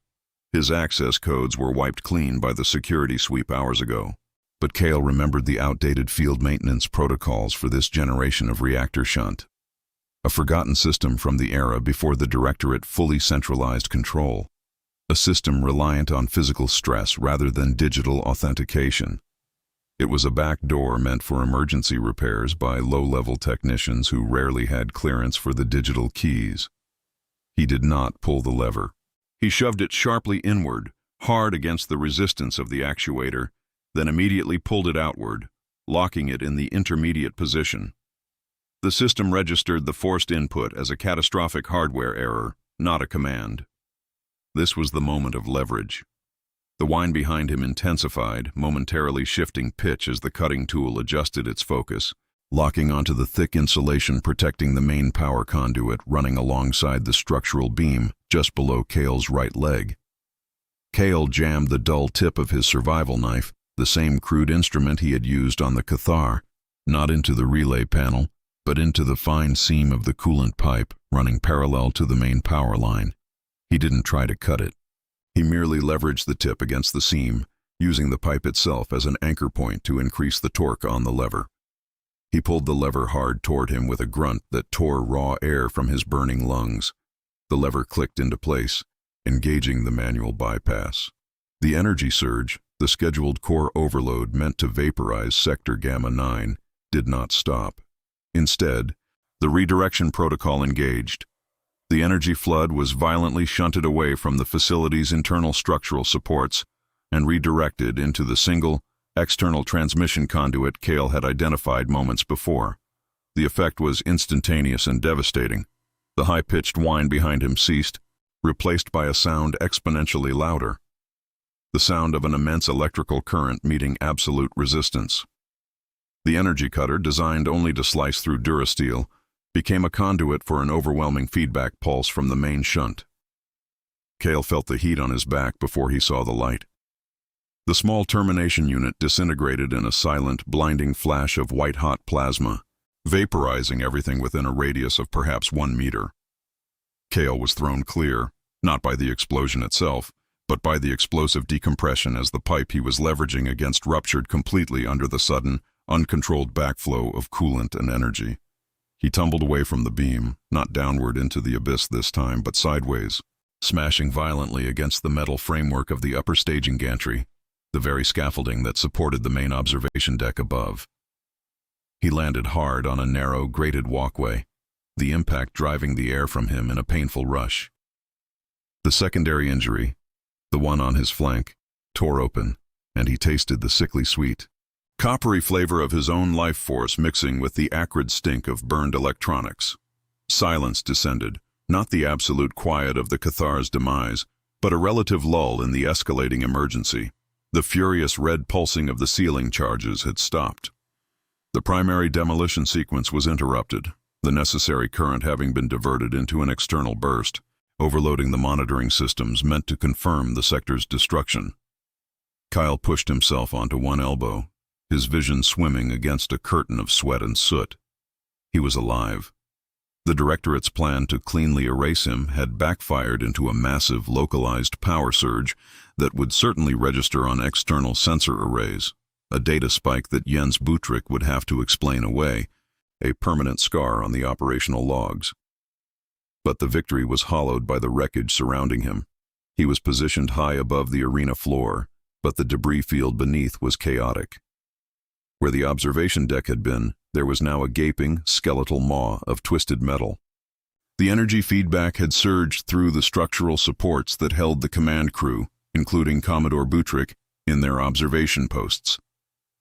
A: His access codes were wiped clean by the security sweep hours ago, but Cale remembered the outdated field maintenance protocols for this generation of reactor shunt, a forgotten system from the era before the Directorate fully centralized control, a system reliant on physical stress rather than digital authentication. It was a back door meant for emergency repairs by low-level technicians who rarely had clearance for the digital keys. He did not pull the lever. He shoved it sharply inward, hard against the resistance of the actuator, then immediately pulled it outward, locking it in the intermediate position. The system registered the forced input as a catastrophic hardware error, not a command. This was the moment of leverage. The whine behind him intensified, momentarily shifting pitch as the cutting tool adjusted its focus, locking onto the thick insulation protecting the main power conduit running alongside the structural beam just below Cale's right leg. Cale jammed the dull tip of his survival knife, the same crude instrument he had used on the Cathar, not into the relay panel, but into the fine seam of the coolant pipe running parallel to the main power line. He didn't try to cut it. He merely leveraged the tip against the seam, using the pipe itself as an anchor point to increase the torque on the lever. He pulled the lever hard toward him with a grunt that tore raw air from his burning lungs. The lever clicked into place, engaging the manual bypass. The energy surge, the scheduled core overload meant to vaporize Sector Gamma 9, did not stop. Instead, the redirection protocol engaged. The energy flood was violently shunted away from the facility's internal structural supports and redirected into the single, external transmission conduit Cale had identified moments before. The effect was instantaneous and devastating. The high-pitched whine behind him ceased, replaced by a sound exponentially louder. The sound of an immense electrical current meeting absolute resistance. The energy cutter, designed only to slice through durasteel, became a conduit for an overwhelming feedback pulse from the main shunt. Cale felt the heat on his back before he saw the light. The small termination unit disintegrated in a silent, blinding flash of white-hot plasma, vaporizing everything within a radius of perhaps 1 meter. Cale was thrown clear, not by the explosion itself, but by the explosive decompression as the pipe he was leveraging against ruptured completely under the sudden, uncontrolled backflow of coolant and energy. He tumbled away from the beam, not downward into the abyss this time, but sideways, smashing violently against the metal framework of the upper staging gantry, the very scaffolding that supported the main observation deck above. He landed hard on a narrow, grated walkway, the impact driving the air from him in a painful rush. The secondary injury, the one on his flank, tore open, and he tasted the sickly sweet, coppery flavor of his own life force mixing with the acrid stink of burned electronics. Silence descended, not the absolute quiet of the Cathar's demise, but a relative lull in the escalating emergency. The furious red pulsing of the ceiling charges had stopped. The primary demolition sequence was interrupted, the necessary current having been diverted into an external burst, overloading the monitoring systems meant to confirm the sector's destruction. Kyle pushed himself onto one elbow, his vision swimming against a curtain of sweat and soot. He was alive. The Directorate's plan to cleanly erase him had backfired into a massive, localized power surge that would certainly register on external sensor arrays, a data spike that Jens Butrick would have to explain away, a permanent scar on the operational logs. But the victory was hollowed by the wreckage surrounding him. He was positioned high above the arena floor, but the debris field beneath was chaotic. Where the observation deck had been, there was now a gaping, skeletal maw of twisted metal. The energy feedback had surged through the structural supports that held the command crew, including Commodore Butrick, in their observation posts.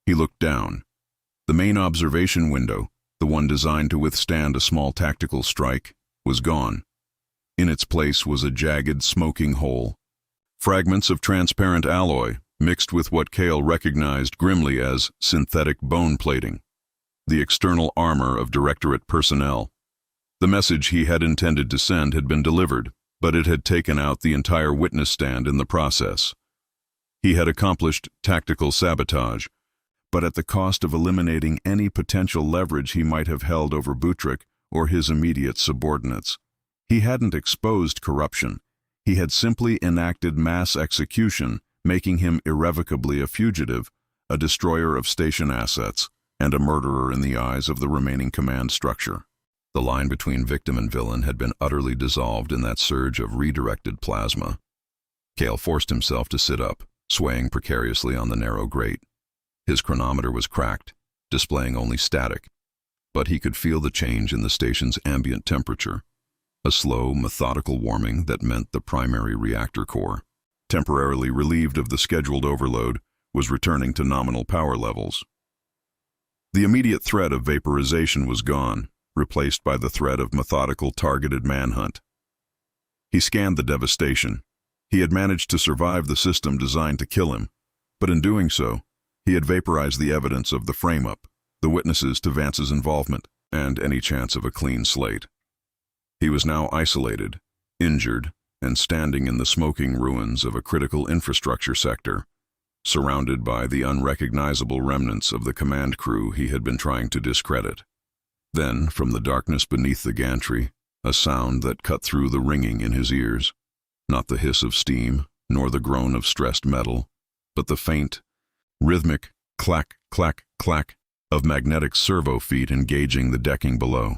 A: He looked down. The main observation window, the one designed to withstand a small tactical strike, was gone. In its place was a jagged, smoking hole. Fragments of transparent alloy, mixed with what Cale recognized grimly as synthetic bone plating, the external armor of Directorate personnel. The message he had intended to send had been delivered, but it had taken out the entire witness stand in the process. He had accomplished tactical sabotage, but at the cost of eliminating any potential leverage he might have held over Butrick or his immediate subordinates. He hadn't exposed corruption. He had simply enacted mass execution, making him irrevocably a fugitive, a destroyer of station assets, and a murderer in the eyes of the remaining command structure. The line between victim and villain had been utterly dissolved in that surge of redirected plasma. Cale forced himself to sit up, swaying precariously on the narrow grate. His chronometer was cracked, displaying only static, but he could feel the change in the station's ambient temperature, a slow, methodical warming that meant the primary reactor core, temporarily relieved of the scheduled overload, was returning to nominal power levels. The immediate threat of vaporization was gone, replaced by the threat of methodical targeted manhunt. He scanned the devastation. He had managed to survive the system designed to kill him, but in doing so, he had vaporized the evidence of the frame-up, the witnesses to Vance's involvement, and any chance of a clean slate. He was now isolated, injured, and standing in the smoking ruins of a critical infrastructure sector, surrounded by the unrecognizable remnants of the command crew he had been trying to discredit. Then, from the darkness beneath the gantry, a sound that cut through the ringing in his ears. Not the hiss of steam, nor the groan of stressed metal, but the faint, rhythmic clack, clack, clack of magnetic servo feet engaging the decking below.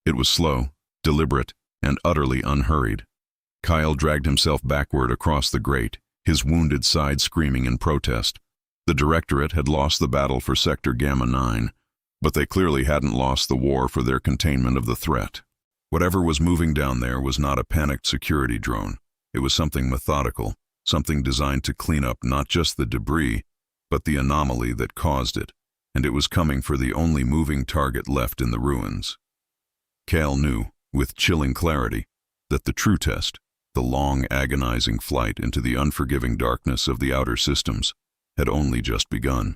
A: It was slow, deliberate, and utterly unhurried. Kyle dragged himself backward across the grate, his wounded side screaming in protest. The Directorate had lost the battle for Sector Gamma 9, but they clearly hadn't lost the war for their containment of the threat. Whatever was moving down there was not a panicked security drone. It was something methodical, something designed to clean up not just the debris, but the anomaly that caused it, and it was coming for the only moving target left in the ruins. Kyle knew, with chilling clarity, that the true test, the long, agonizing flight into the unforgiving darkness of the outer systems, had only just begun.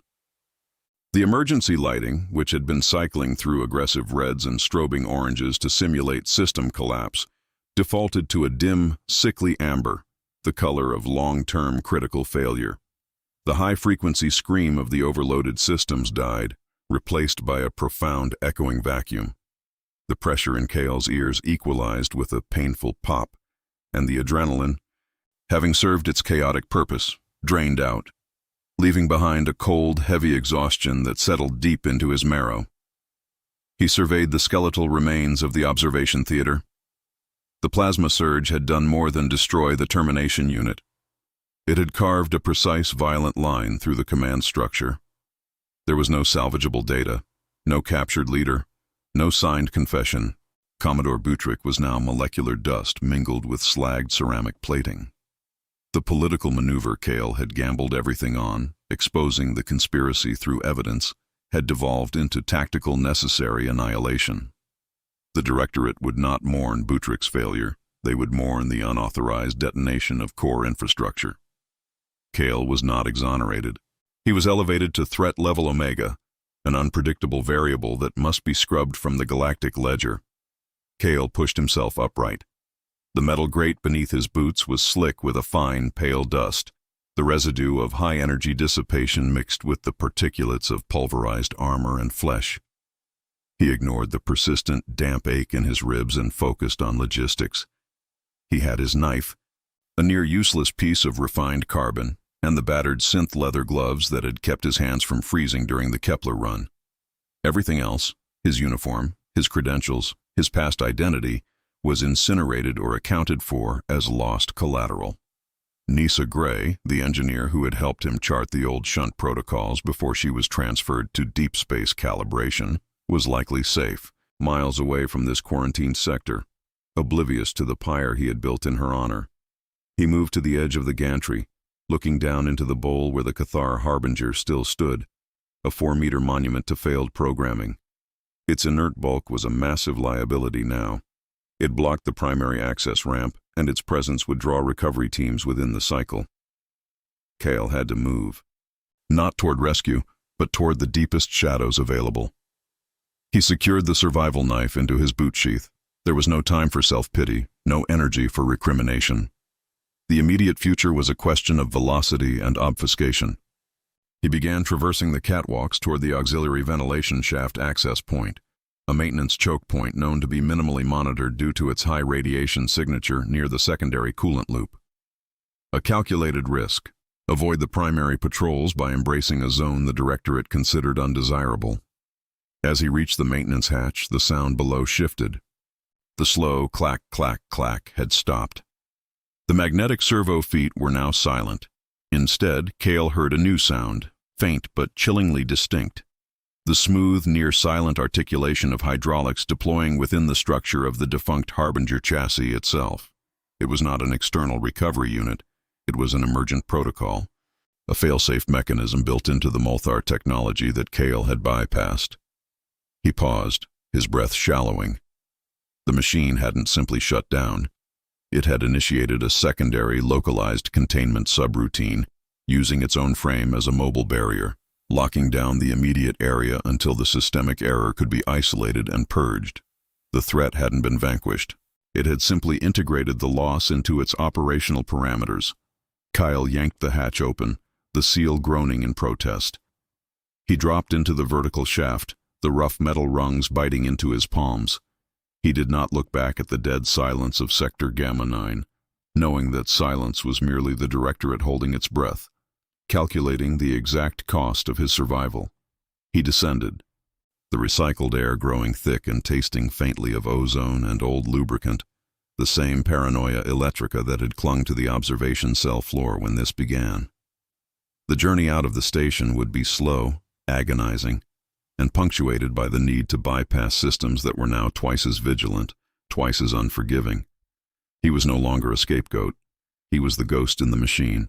A: The emergency lighting, which had been cycling through aggressive reds and strobing oranges to simulate system collapse, defaulted to a dim, sickly amber, the color of long-term critical failure. The high-frequency scream of the overloaded systems died, replaced by a profound echoing vacuum. The pressure in Kyle's ears equalized with a painful pop, and the adrenaline, having served its chaotic purpose, drained out, leaving behind a cold, heavy exhaustion that settled deep into his marrow. He surveyed the skeletal remains of the observation theater. The plasma surge had done more than destroy the termination unit. It had carved a precise, violent line through the command structure. There was no salvageable data, no captured leader, no signed confession. Commodore Butrick was now molecular dust mingled with slagged ceramic plating. The political maneuver Kyle had gambled everything on, exposing the conspiracy through evidence, had devolved into tactical necessary annihilation. The Directorate would not mourn Butrick's failure. They would mourn the unauthorized detonation of core infrastructure. Kyle was not exonerated. He was elevated to threat level Omega, an unpredictable variable that must be scrubbed from the galactic ledger. Kyle pushed himself upright. The metal grate beneath his boots was slick with a fine, pale dust, the residue of high-energy dissipation mixed with the particulates of pulverized armor and flesh. He ignored the persistent, damp ache in his ribs and focused on logistics. He had his knife, a near-useless piece of refined carbon, and the battered synth leather gloves that had kept his hands from freezing during the Kepler run. Everything else, his uniform, his credentials, his past identity, was incinerated or accounted for as lost collateral. Nisa Gray, the engineer who had helped him chart the old shunt protocols before she was transferred to deep space calibration, was likely safe, miles away from this quarantined sector, oblivious to the pyre he had built in her honor. He moved to the edge of the gantry, looking down into the bowl where the Cathar Harbinger still stood, a 4-meter monument to failed programming. Its inert bulk was a massive liability now. It blocked the primary access ramp, and its presence would draw recovery teams within the cycle. Kyle had to move. Not toward rescue, but toward the deepest shadows available. He secured the survival knife into his boot sheath. There was no time for self-pity, no energy for recrimination. The immediate future was a question of velocity and obfuscation. He began traversing the catwalks toward the auxiliary ventilation shaft access point, a maintenance choke point known to be minimally monitored due to its high radiation signature near the secondary coolant loop. A calculated risk. Avoid the primary patrols by embracing a zone the Directorate considered undesirable. As he reached the maintenance hatch, the sound below shifted. The slow clack, clack, clack had stopped. The magnetic servo feet were now silent. Instead, Kyle heard a new sound, faint but chillingly distinct. The smooth, near-silent articulation of hydraulics deploying within the structure of the defunct Harbinger chassis itself. It was not an external recovery unit. It was an emergent protocol, a fail-safe mechanism built into the Molthar technology that Kyle had bypassed. He paused, his breath shallowing. The machine hadn't simply shut down. It had initiated a secondary, localized containment subroutine, using its own frame as a mobile barrier, locking down the immediate area until the systemic error could be isolated and purged. The threat hadn't been vanquished. It had simply integrated the loss into its operational parameters. Kyle yanked the hatch open, the seal groaning in protest. He dropped into the vertical shaft, the rough metal rungs biting into his palms. He did not look back at the dead silence of Sector Gamma 9, knowing that silence was merely the Directorate holding its breath, calculating the exact cost of his survival. He descended, the recycled air growing thick and tasting faintly of ozone and old lubricant, the same paranoia electrica that had clung to the observation cell floor when this began. The journey out of the station would be slow, agonizing, and punctuated by the need to bypass systems that were now twice as vigilant, twice as unforgiving. He was no longer a scapegoat. He was the ghost in the machine.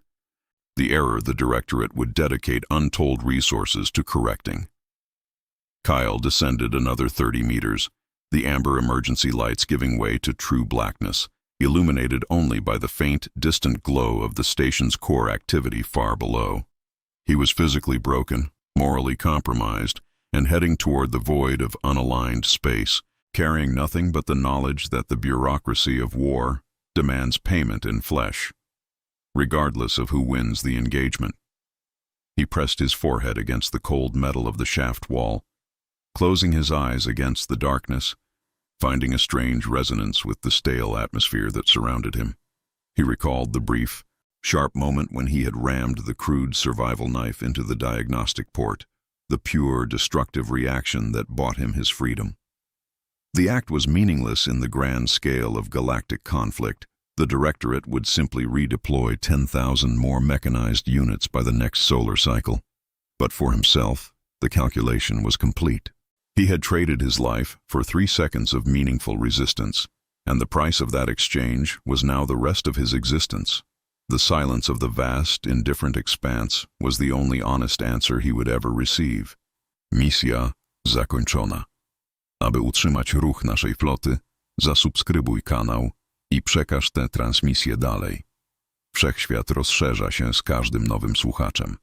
A: The error the Directorate would dedicate untold resources to correcting. Kyle descended another 30 meters, the amber emergency lights giving way to true blackness, illuminated only by the faint, distant glow of the station's core activity far below. He was physically broken, morally compromised, and heading toward the void of unaligned space, carrying nothing but the knowledge that the bureaucracy of war demands payment in flesh, regardless of who wins the engagement. He pressed his forehead against the cold metal of the shaft wall, closing his eyes against the darkness, finding a strange resonance with the stale atmosphere that surrounded him. He recalled the brief, sharp moment when he had rammed the crude survival knife into the diagnostic port, the pure, destructive reaction that bought him his freedom. The act was meaningless in the grand scale of galactic conflict. The Directorate would simply redeploy 10,000 more mechanized units by the next solar cycle. But for himself, the calculation was complete. He had traded his life for 3 seconds of meaningful resistance, and the price of that exchange was now the rest of his existence. The silence of the vast, indifferent expanse was the only honest answer he would ever receive. Misja zakończona. Aby utrzymać ruch naszej floty, zasubskrybuj kanał i przekaż tę transmisję dalej. Wszechświat rozszerza się z każdym nowym słuchaczem.